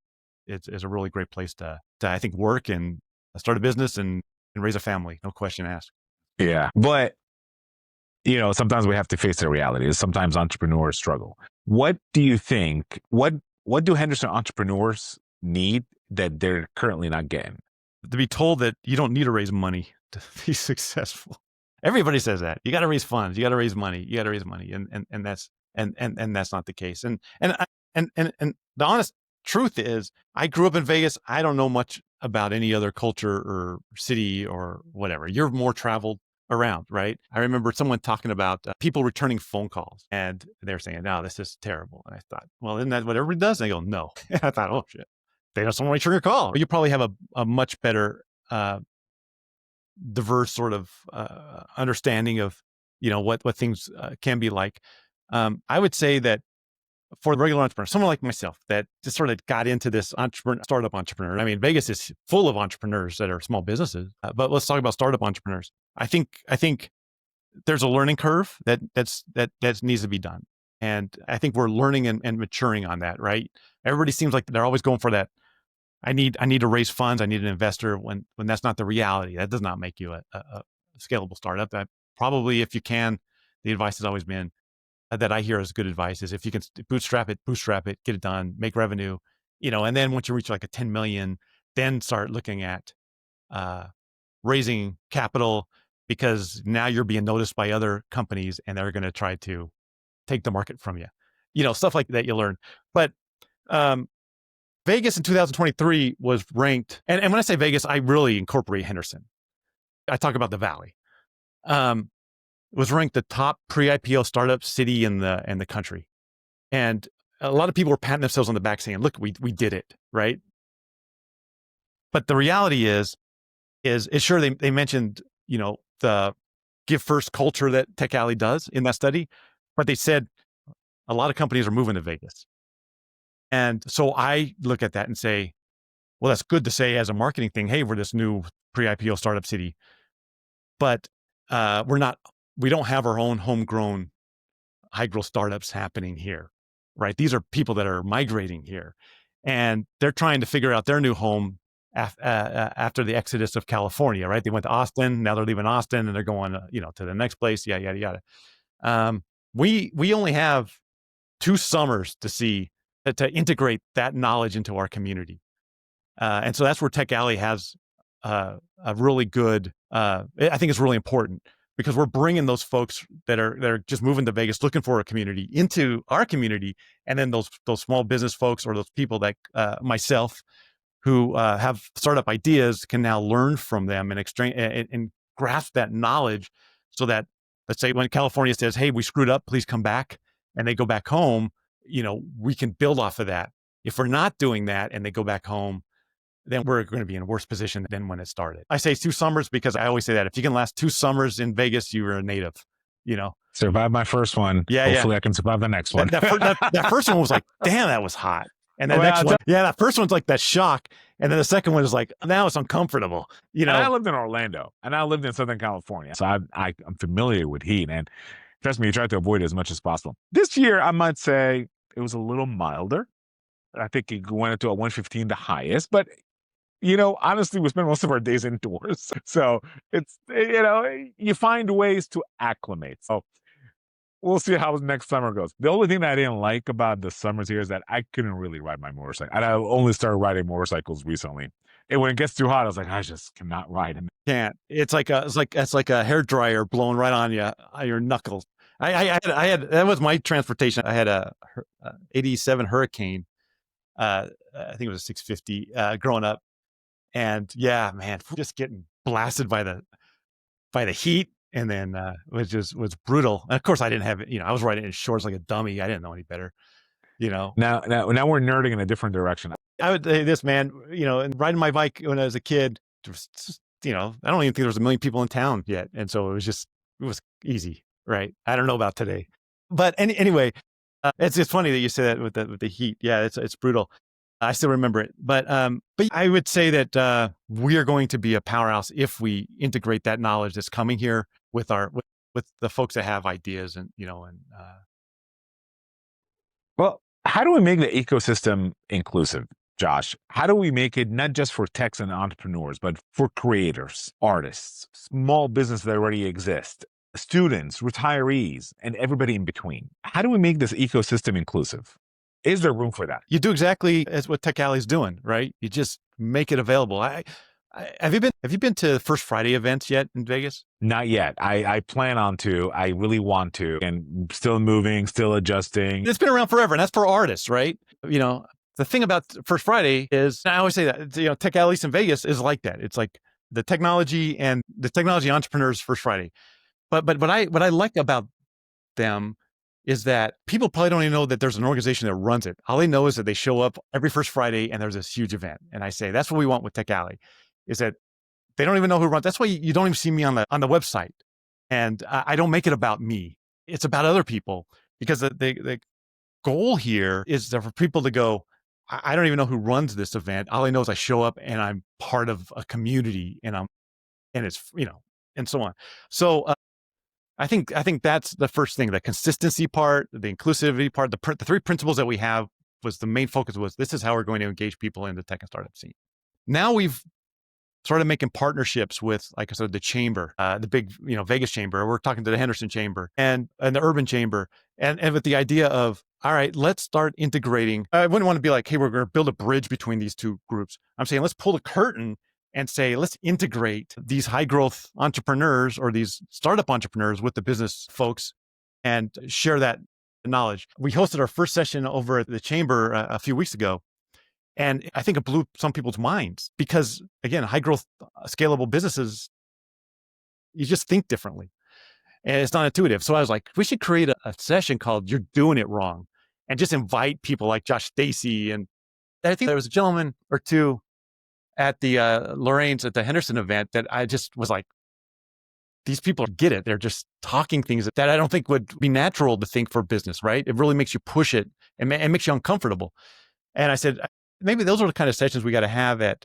it's a really great place to I think work and start a business and raise a family. No question asked. Yeah, but sometimes we have to face the reality. Sometimes entrepreneurs struggle. What do you think? What do Henderson entrepreneurs need that they're currently not getting? To be told that you don't need to raise money to be successful. Everybody says that. You got to raise funds. You got to raise money. You got to raise money, and that's not the case. And the honest truth is, I grew up in Vegas. I don't know much about any other culture or city or whatever. You're more traveled around, right? I remember someone talking about people returning phone calls, and they're saying, "No, this is terrible." And I thought, well, isn't that what everybody does? And they go, "No." And I thought, oh shit, they know someone return your call. You probably have a much better diverse sort of understanding of what things can be like. I would say that for the regular entrepreneur, someone like myself that just sort of got into this startup entrepreneur. I mean, Vegas is full of entrepreneurs that are small businesses, but let's talk about startup entrepreneurs. I think there's a learning curve that needs to be done, and I think we're learning and maturing on that. Right? Everybody seems like they're always going for that. I need to raise funds. I need an investor. When that's not the reality, that does not make you a scalable startup. Probably, if you can, the advice has always been that I hear as good advice is if you can bootstrap it, get it done, make revenue, and then once you reach like a 10 million, then start looking at raising capital, because now you're being noticed by other companies and they're going to try to take the market from you. Stuff like that you learn. But Vegas in 2023 was ranked, and when I say Vegas, I really incorporate Henderson. I talk about the Valley. Was ranked the top pre-IPO startup city in the country, and a lot of people were patting themselves on the back saying, "Look, we did it, right?" But the reality is sure they mentioned the give first culture that Tech Alley does in that study, but they said a lot of companies are moving to Vegas. And so I look at that and say, well, that's good to say as a marketing thing. Hey, we're this new pre-IPO startup city, but we don't have our own homegrown high growth startups happening here, right? These are people that are migrating here, and they're trying to figure out their new home after the exodus of California, right? They went to Austin, now they're leaving Austin and they're going, to the next place, yada. We only have 2 summers to integrate that knowledge into our community. And so that's where Tech Alley has a really good, I think it's really important, because we're bringing those folks that are just moving to Vegas looking for a community into our community. And then those small business folks, or those people that myself, who have startup ideas, can now learn from them and exchange and grasp that knowledge, so that, let's say when California says, "Hey, we screwed up, please come back," and they go back home, we can build off of that. If we're not doing that and they go back home, then we're going to be in a worse position than when it started. I say 2 summers because I always say that if you can last 2 summers in Vegas, you were a native, Survive my first one. Yeah, hopefully I can survive the next one. That first one was like, damn, that was hot. And then next one, that first one's like that shock. And then the second one is like, now it's uncomfortable. And I lived in Orlando, and I lived in Southern California. So I'm familiar with heat, and trust me, you try to avoid it as much as possible. This year, I might say it was a little milder. I think it went into a 115, the highest, but honestly, we spend most of our days indoors. So it's, you find ways to acclimate. So we'll see how next summer goes. The only thing that I didn't like about the summers here is that I couldn't really ride my motorcycle. And I only started riding motorcycles recently. And when it gets too hot, I was like, I just cannot ride. Can't. It's like a hair dryer blowing right on you, on your knuckles. I had that was my transportation. I had a 87 Hurricane. I think it was a 650 growing up. And yeah, man, just getting blasted by the heat. And then was brutal. And of course, I didn't have it. I was riding in shorts like a dummy. I didn't know any better. Now we're nerding in a different direction. I would say this, man. And riding my bike when I was a kid, I don't even think there was a million people in town yet. And so it was easy, right? I don't know about today. But anyway, it's funny that you say that with the heat. Yeah, it's brutal. I still remember it. But I would say that we are going to be a powerhouse if we integrate that knowledge that's coming here with with the folks that have ideas and Well, how do we make the ecosystem inclusive, Josh? How do we make it not just for techs and entrepreneurs, but for creators, artists, small business that already exist, students, retirees, and everybody in between? How do we make this ecosystem inclusive? Is there room for that? you do exactly as what Tech Alley's doing, right? You just make it available. Have you been to First Friday events yet in Vegas? Not yet. I plan on to. I really want to, and still moving, still adjusting. It's been around forever, and that's for artists, right? The thing about First Friday is, I always say that, Tech Alleys in Vegas is like that. It's like the technology entrepreneurs First Friday. But what I like about them is that people probably don't even know that there's an organization that runs it. All they know is that they show up every first Friday and there's this huge event. And I say, that's what we want with Tech Alley, is that they don't even know who runs. That's why you don't even see me on the website. And I don't make it about me. It's about other people, because the goal here is for people to go, I don't even know who runs this event. All I know is I show up and I'm part of a community, and it's, and so on. So I think that's the first thing, the consistency part, the inclusivity part, the three principles that we have was the main focus was, this is how we're going to engage people in the tech and startup scene. Now we've started making partnerships with, like I said, the chamber, the big, Vegas chamber. We're talking to the Henderson chamber and the urban chamber. And with the idea of, all right, let's start integrating. I wouldn't want to be like, hey, we're going to build a bridge between these two groups. I'm saying, let's pull the curtain and say, let's integrate these high growth entrepreneurs or these startup entrepreneurs with the business folks and share that knowledge. We hosted our first session over at the chamber a few weeks ago. And I think it blew some people's minds because, again, high growth, scalable businesses, you just think differently and it's not intuitive. So I was like, we should create a session called You're Doing It Wrong, and just invite people like Josh Stacy. And I think there was a gentleman or two at the Lorraine's at the Henderson event that I just was like, these people get it. They're just talking things that I don't think would be natural to think for business, right? It really makes you push it and makes you uncomfortable. And I said, maybe those are the kind of sessions we got to have at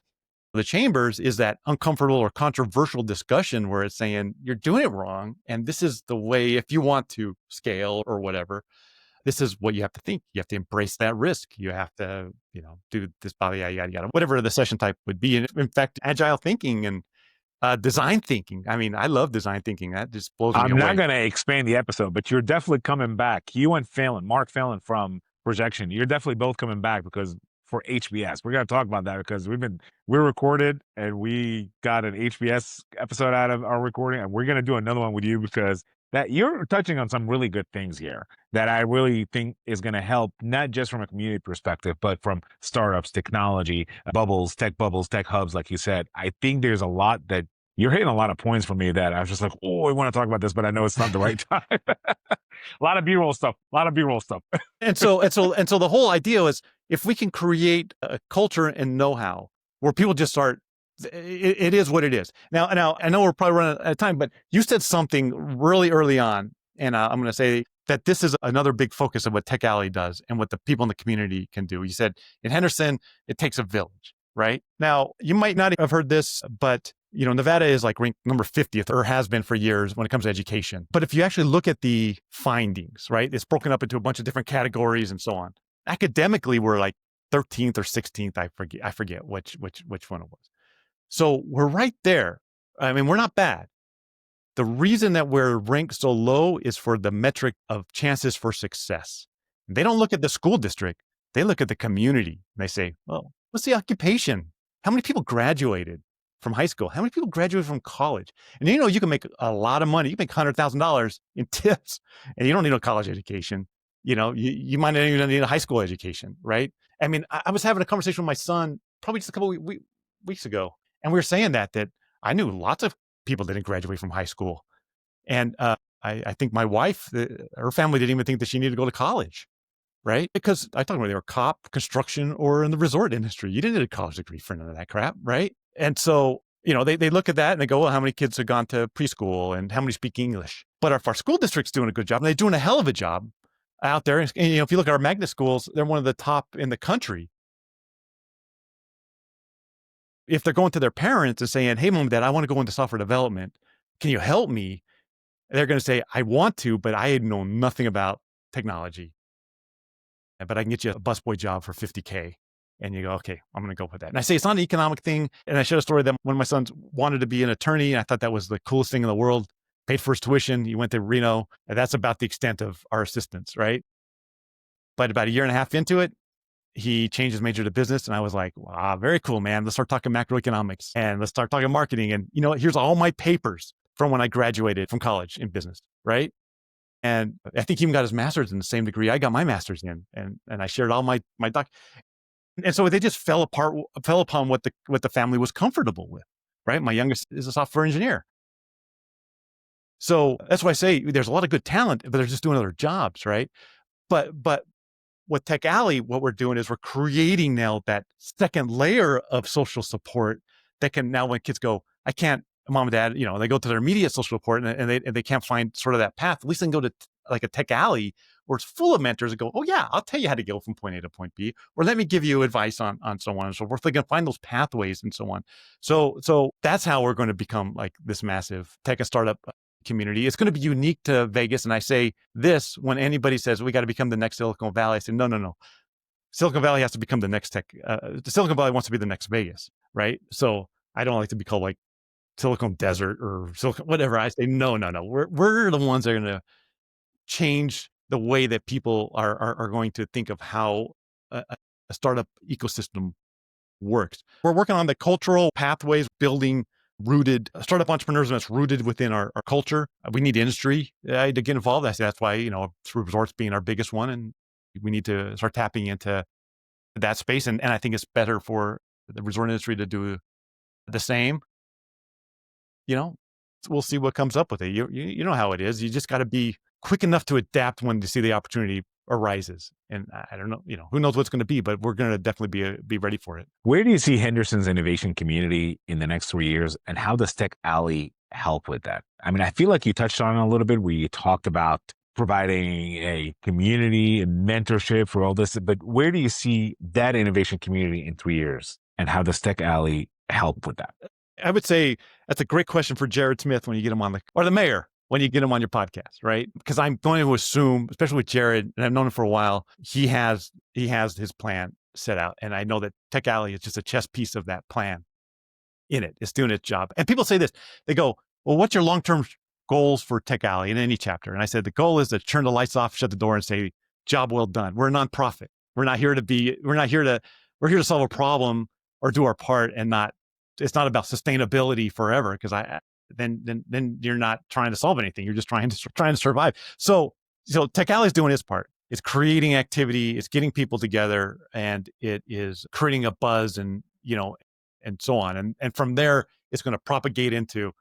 the chambers, is that uncomfortable or controversial discussion where it's saying, you're doing it wrong. And this is the way, if you want to scale or whatever, this is what you have to think. You have to embrace that risk. You have to, do this, yada, yada, yada, whatever the session type would be. And in fact, agile thinking and design thinking. I mean, I love design thinking. That just blows me away. I'm not going to expand the episode, but you're definitely coming back. You and Phelan, Mark Phelan from Projection, you're definitely both coming back because for HBS, we're going to talk about that because we're recorded and we got an HBS episode out of our recording, and we're going to do another one with you because that you're touching on some really good things here that I really think is going to help, not just from a community perspective, but from startups, technology, bubbles, tech hubs, like you said. I think there's a lot that you're hitting a lot of points for me that I was just like, oh, I want to talk about this, but I know it's not the right time. A lot of B-roll stuff. And so the whole idea is, if we can create a culture and know-how where people just start, it is what it is. Now, I know we're probably running out of time, but you said something really early on, and I'm going to say that this is another big focus of what Tech Alley does and what the people in the community can do. You said in Henderson, it takes a village, right? Now, you might not have heard this, but Nevada is like ranked number 50th, or has been for years, when it comes to education. But if you actually look at the findings, right, it's broken up into a bunch of different categories and so on. Academically, we're like 13th or 16th. I forget which one it was. So we're right there. I mean, we're not bad. The reason that we're ranked so low is for the metric of chances for success. They don't look at the school district. They look at the community. They say, well, what's the occupation? How many people graduated from high school? How many people graduated from college? And you can make a lot of money. You can make $100,000 in tips, and you don't need a college education. You might not even need a high school education, right? I mean, I was having a conversation with my son probably just a couple weeks ago, and we were saying that I knew lots of people didn't graduate from high school. And I think my wife, her family didn't even think that she needed to go to college, right? Because I talked about they were cop, construction, or in the resort industry. You didn't need a college degree for none of that crap, right? And so They look at that and they go, well, how many kids have gone to preschool and how many speak English? But if our school district's doing a good job, and they're doing a hell of a job out there, and if you look at our magnet schools, they're one of the top in the country. If they're going to their parents and saying, hey, mom and dad, I want to go into software development. Can you help me? They're going to say, I want to, but I know nothing about technology. But I can get you a busboy job for $50K. And you go, okay, I'm going to go with that. And I say, it's not an economic thing. And I share a story that one of my sons wanted to be an attorney. And I thought that was the coolest thing in the world. Paid for his tuition. He went to Reno. And that's about the extent of our assistance, right? But about a year and a half into it, he changed his major to business. And I was like, wow, very cool, man. Let's start talking macroeconomics and let's start talking marketing. And here's all my papers from when I graduated from college in business, right? And I think he even got his master's in the same degree I got my master's in. And I shared all my doc. And so they just fell upon what the family was comfortable with, right? My youngest is a software engineer. So that's why I say there's a lot of good talent, but they're just doing other jobs, right? But with Tech Alley, what we're doing is we're creating now that second layer of social support that can now, when kids go, I can't, mom and dad, they go to their immediate social support and they can't find sort of that path. At least they can go to like a Tech Alley where it's full of mentors and go, oh yeah, I'll tell you how to go from point A to point B, or let me give you advice on so on and so forth. They can find those pathways and so on. So that's how we're going to become like this massive tech and startup community. It's going to be unique to Vegas. And I say this when anybody says we got to become the next Silicon Valley. I say, no. Silicon Valley has to become the next tech. Silicon Valley wants to be the next Vegas, right? So I don't like to be called like Silicon Desert or Silicon, whatever. I say, no. We're the ones that are going to change the way that people are going to think of how a startup ecosystem works. We're working on the cultural pathways, building rooted startup entrepreneurs that's rooted within our culture. We need industry to get involved. I say that's why, resorts being our biggest one. And we need to start tapping into that space. And I think it's better for the resort industry to do the same. We'll see what comes up with it. You know how it is. You just got to be quick enough to adapt when you see the opportunity arises. And I don't know, who knows what's going to be, but we're going to definitely be ready for it. Where do you see Henderson's innovation community in the next 3 years, and how does Tech Alley help with that? I mean, I feel like you touched on it a little bit where you talked about providing a community and mentorship for all this, but where do you see that innovation community in 3 years, and how does Tech Alley help with that? I would say that's a great question for Jared Smith when you get him on or the mayor when you get him on your podcast, right? Because I'm going to assume, especially with Jared, and I've known him for a while, he has his plan set out. And I know that Tech Alley is just a chess piece of that plan in it. It's doing its job. And people say this, they go, well, what's your long-term goals for Tech Alley in any chapter? And I said, the goal is to turn the lights off, shut the door and say, job well done. We're a nonprofit. We're here to solve a problem or do our part and it's not about sustainability forever. Cause then you're not trying to solve anything. You're just trying to survive. So Tech Alley is doing its part. It's creating activity. It's getting people together, and it is creating a buzz, and and so on. And from there, it's going to propagate into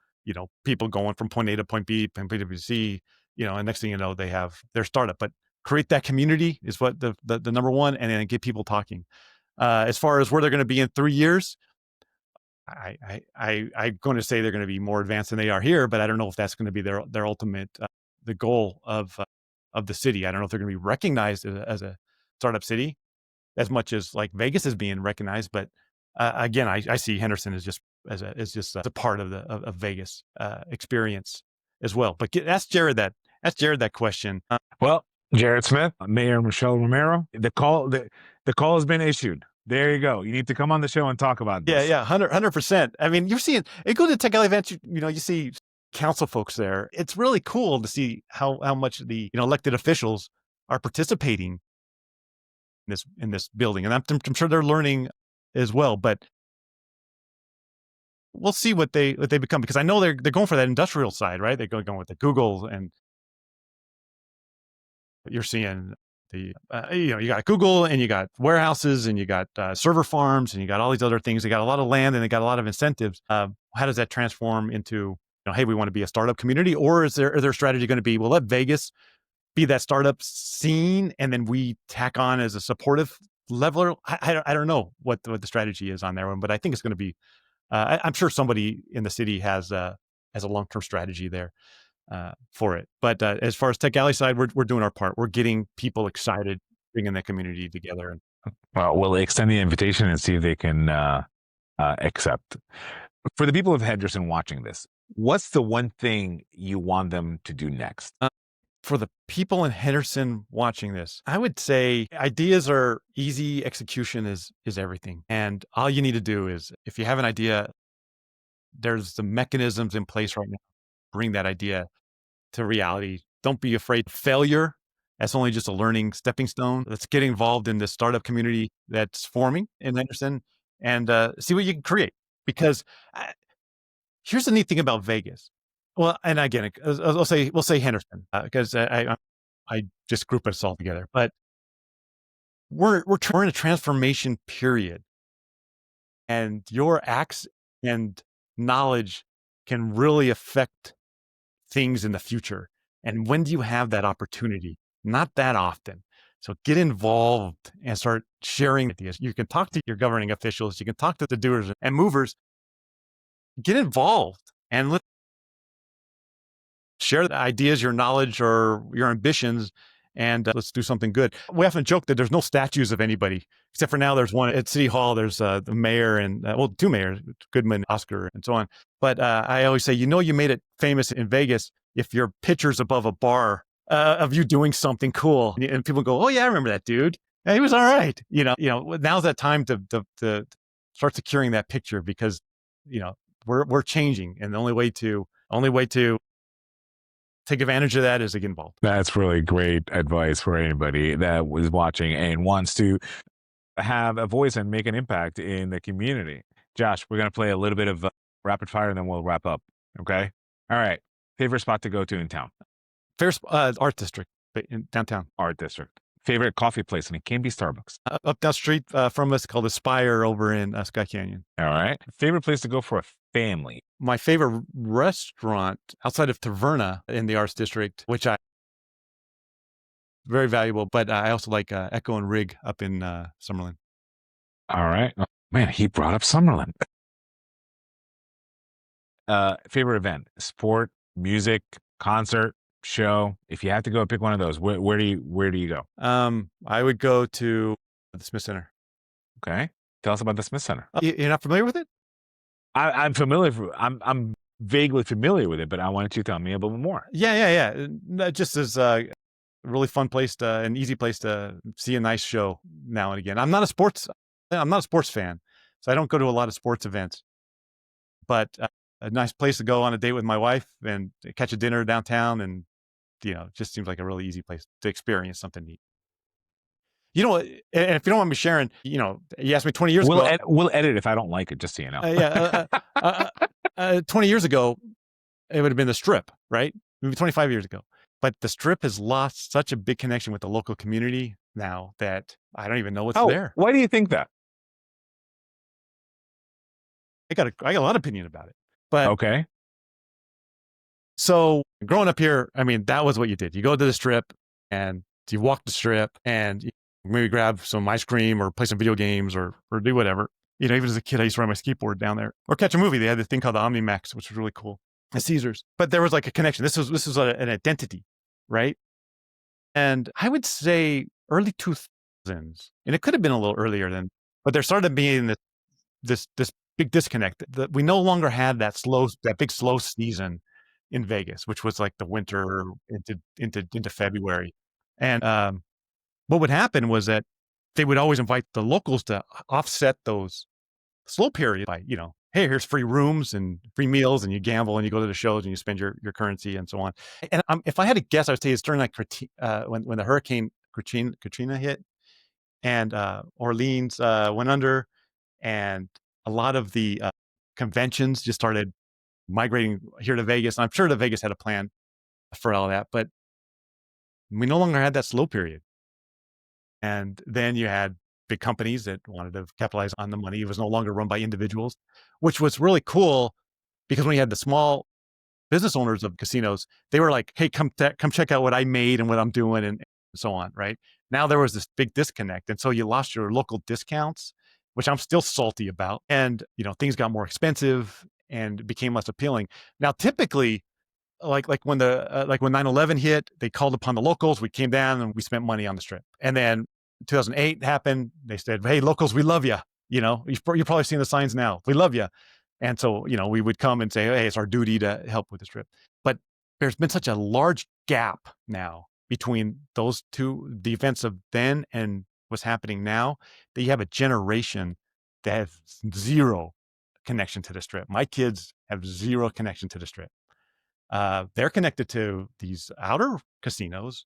people going from point A to point B, point B to C. And next thing you know, they have their startup. But create that community is what the number one, and then get people talking. As far as where they're going to be in 3 years. I'm going to say they're going to be more advanced than they are here, but I don't know if that's going to be their ultimate, the goal of the city. I don't know if they're going to be recognized as a startup city as much as like Vegas is being recognized. But again, I see Henderson as just a part of the Vegas experience as well. But ask Jared that question. Well, Jared Smith, Mayor Michelle Romero, the call has been issued. There you go. You need to come on the show and talk about this. Yeah, 100%. I mean, you're seeing, you go to Tech Alley events, you see council folks there. It's really cool to see how much the elected officials are participating in this building, and I'm sure they're learning as well. But we'll see what they become, because I know they're going for that industrial side, right? They're going with the Google, and you're seeing. You got Google, and you got warehouses, and you got server farms, and you got all these other things. They got a lot of land, and they got a lot of incentives. How does that transform into, hey, we want to be a startup community? Or is their strategy going to be, well, let Vegas be that startup scene, and then we tack on as a supportive leveler? I don't know what the strategy is on that one, but I think it's going to be I'm sure somebody in the city has a long term strategy there for it. But as far as Tech Alley side, we're doing our part. We're getting people excited, bringing that community together. And Well, we'll extend the invitation and see if they can accept. For the people of Henderson watching this, what's the one thing you want them to do next? For the people in Henderson watching this, I would say ideas are easy. Execution is everything. And all you need to do is, if you have an idea, there's the mechanisms in place right now. Bring that idea to reality. Don't be afraid of failure. That's only just a learning stepping stone. Let's get involved in the startup community that's forming in Henderson and see what you can create. Because here's the neat thing about Vegas. Well, and again, we'll say Henderson because I just group us all together. But we're in a transformation period, and your acts and knowledge can really affect things in the future. And when do you have that opportunity? Not that often. So get involved and start sharing ideas. You can talk to your governing officials. You can talk to the doers and movers. Get involved and let's share the ideas, your knowledge, or your ambitions, and let's do something good. We often joke that there's no statues of anybody, except for now there's one at City Hall. There's the mayor and, two mayors, Goodman, Oscar, and so on. But I always say, you made it famous in Vegas if your picture's above a bar of you doing something cool. And people go, oh, yeah, I remember that dude. He was all right. Now's that time to start securing that picture because, we're changing. And the only way to take advantage of that is to get involved. That's really great advice for anybody that was watching and wants to have a voice and make an impact in the community. Josh, we're going to play a little bit of rapid fire and then we'll wrap up. Okay. All right. Favorite spot to go to in town? Art District in downtown. Art District. Favorite coffee place, and it can be Starbucks. Up down street from us, called Aspire over in Sky Canyon. All right. Favorite place to go for a family? My favorite restaurant outside of Taverna in the Arts District, which I very valuable, but I also like Echo and Rig up in Summerlin. All right. Oh, man, he brought up Summerlin. Favorite event? Sport, music, concert, show. If you had to go pick one of those, where do you go? I would go to the Smith Center. Okay. Tell us about the Smith Center. You're not familiar with it? I'm familiar. I'm vaguely familiar with it, but I wanted you to tell me a little more. Yeah. Just as a really fun place an easy place to see a nice show now and again. I'm not a sports fan, so I don't go to a lot of sports events. But a nice place to go on a date with my wife and catch a dinner downtown, and it just seems like a really easy place to experience something neat. And if you don't want me sharing, you asked me 20 years ago. We'll edit if I don't like it, just so you know. 20 years ago, it would have been the Strip, right? Maybe 25 years ago. But the Strip has lost such a big connection with the local community now that I don't even know what's there. Why do you think that? I got a lot of opinion about it. But okay. So growing up here, I mean, that was what you did. You go to the Strip and you walk the Strip and maybe grab some ice cream or play some video games or do whatever. Even as a kid, I used to ride my skateboard down there or catch a movie. They had this thing called the OmniMax, which was really cool at Caesars. But there was like a connection. This was an identity, right? And I would say early 2000s, and it could have been a little earlier then, but there started being this big disconnect that we no longer had that big slow season in Vegas, which was like the winter into February. And what would happen was that they would always invite the locals to offset those slow periods by, hey, here's free rooms and free meals, and you gamble and you go to the shows and you spend your currency and so on. And if I had to guess, I would say it's during like when the Hurricane Katrina hit and Orleans went under, and a lot of the conventions just started migrating here to Vegas. And I'm sure that Vegas had a plan for all that, but we no longer had that slow period. And then you had big companies that wanted to capitalize on the money. It was no longer run by individuals, which was really cool because when you had the small business owners of casinos, they were like, hey, come check out what I made and what I'm doing and so on, right? Now there was this big disconnect. And so you lost your local discounts which I'm still salty about. And, things got more expensive and became less appealing. Now, typically, like when 9/11 hit, they called upon the locals. We came down and we spent money on the Strip. And then 2008 happened. They said, "Hey, locals, we love you. You've probably seen the signs now. We love you." And so, we would come and say, "Hey, it's our duty to help with the Strip." But there's been such a large gap now between those two, the events of then and what's happening now, that you have a generation that has zero connection to the Strip. My kids have zero connection to the Strip. They're connected to these outer casinos,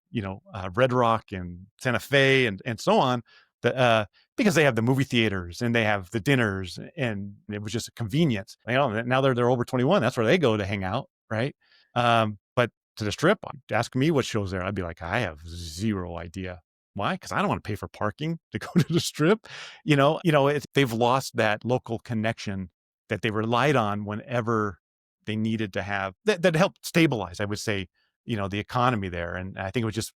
Red Rock and Santa Fe and so on, because they have the movie theaters and they have the dinners, and it was just a convenience. Now they're over 21. That's where they go to hang out, right? But to the Strip, ask me what shows there. I'd be like, I have zero idea. Why? Because I don't want to pay for parking to go to the Strip. They've lost that local connection that they relied on whenever they needed to have that helped stabilize, I would say, the economy there. And I think it was just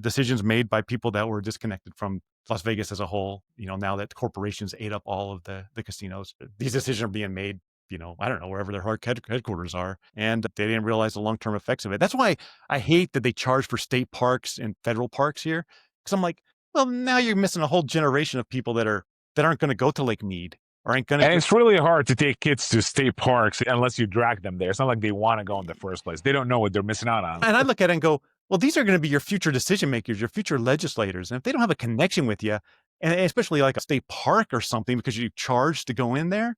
decisions made by people that were disconnected from Las Vegas as a whole. Now that corporations ate up all of the casinos, these decisions are being made, I don't know, wherever their headquarters are. And they didn't realize the long-term effects of it. That's why I hate that they charge for state parks and federal parks here. Because I'm like, well, now you're missing a whole generation of people that aren't going to go to Lake Mead. And it's really hard to take kids to state parks unless you drag them there. It's not like they want to go in the first place. They don't know what they're missing out on. And I look at it and go, well, these are going to be your future decision makers, your future legislators. And if they don't have a connection with you, and especially like a state park or something, because you charge to go in there,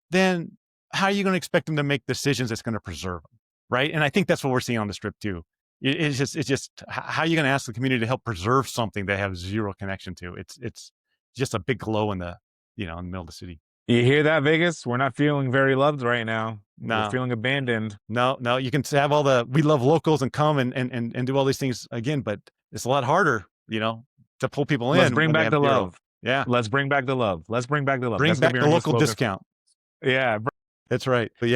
then how are you going to expect them to make decisions that's going to preserve them, right? And I think that's what we're seeing on the Strip too. It's just how are you going to ask the community to help preserve something they have zero connection to? It's just a big glow in the in the middle of the city. You hear that, Vegas? We're not feeling very loved right now. No. We're feeling abandoned. No. You can have all we love locals and come and do all these things again, but it's a lot harder, to pull people in. Let's bring back the love. Yeah. Let's bring back the love. Let's bring back the love. Bring back the local discount. Yeah. That's right. But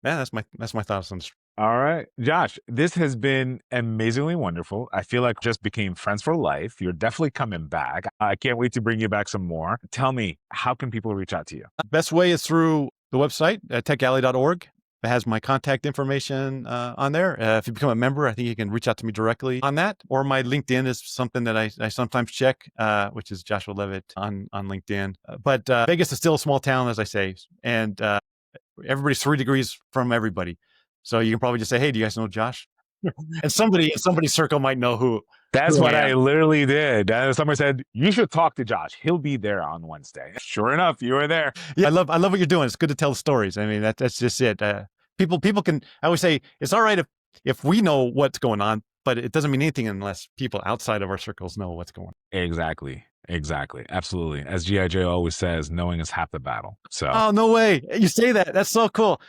that's my thoughts on this. All right, Josh, this has been amazingly wonderful. I feel like just became friends for life. You're definitely coming back. I can't wait to bring you back some more. Tell me, how can people reach out to you? Best way is through the website, techalley.org. It has my contact information on there. If you become a member, I think you can reach out to me directly on that. Or my LinkedIn is something that I sometimes check, which is Joshua Leavitt on LinkedIn. But Vegas is still a small town, as I say, and everybody's 3 degrees from everybody. So you can probably just say, "Hey, do you guys know Josh?" And somebody in somebody's circle might know who. That's what I literally did. Somebody said, "You should talk to Josh. He'll be there on Wednesday." Sure enough, you were there. Yeah, I love what you're doing. It's good to tell the stories. I mean, that's just it. People can. I always say it's all right if we know what's going on, but it doesn't mean anything unless people outside of our circles know what's going on. Exactly. Absolutely. As G.I. Joe always says, knowing is half the battle. So. Oh, no way. You say that. That's so cool.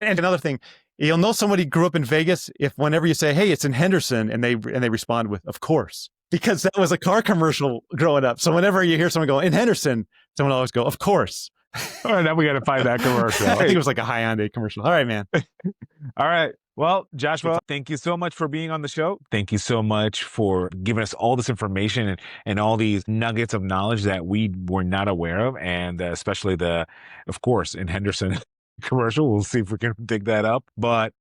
And another thing, you'll know somebody grew up in Vegas if whenever you say, "Hey, it's in Henderson," and they respond with, "Of course," because that was a car commercial growing up. So whenever you hear someone go in Henderson, someone always go, "Of course." All right, now we got to find that commercial. I think it was like a Hyundai commercial. All right, man. All right. Well, Joshua, thank you so much for being on the show. Thank you so much for giving us all this information and all these nuggets of knowledge that we were not aware of, and especially of course, in Henderson commercial. We'll see if we can dig that up. But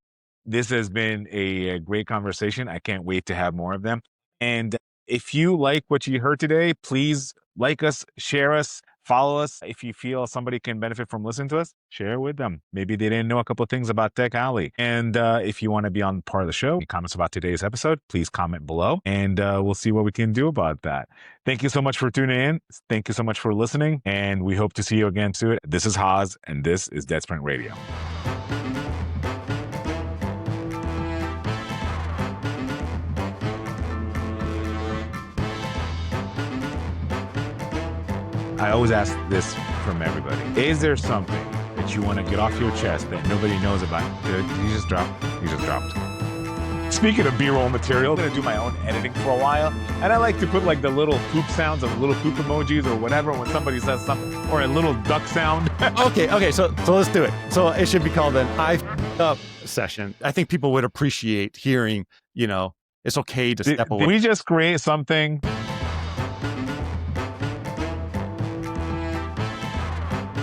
this has been a great conversation. I can't wait to have more of them. And if you like what you heard today, please like us, share us, follow us. If you feel somebody can benefit from listening to us, share with them. Maybe they didn't know a couple of things about Tech Alley. And if you want to be on part of the show, comments about today's episode, please comment below, and we'll see what we can do about that. Thank you so much for tuning in. Thank you so much for listening, and we hope to see you again soon. This is Haas, and this is Dead Sprint Radio. I always ask this from everybody. Is there something that you want to get off your chest that nobody knows about? Dude, you just dropped. Speaking of B-roll material, I'm going to do my own editing for a while. And I like to put like the little poop sounds or the little poop emojis or whatever when somebody says something, or a little duck sound. Okay, so let's do it. So it should be called an I up session. I think people would appreciate hearing, it's okay to step away. Did we just create something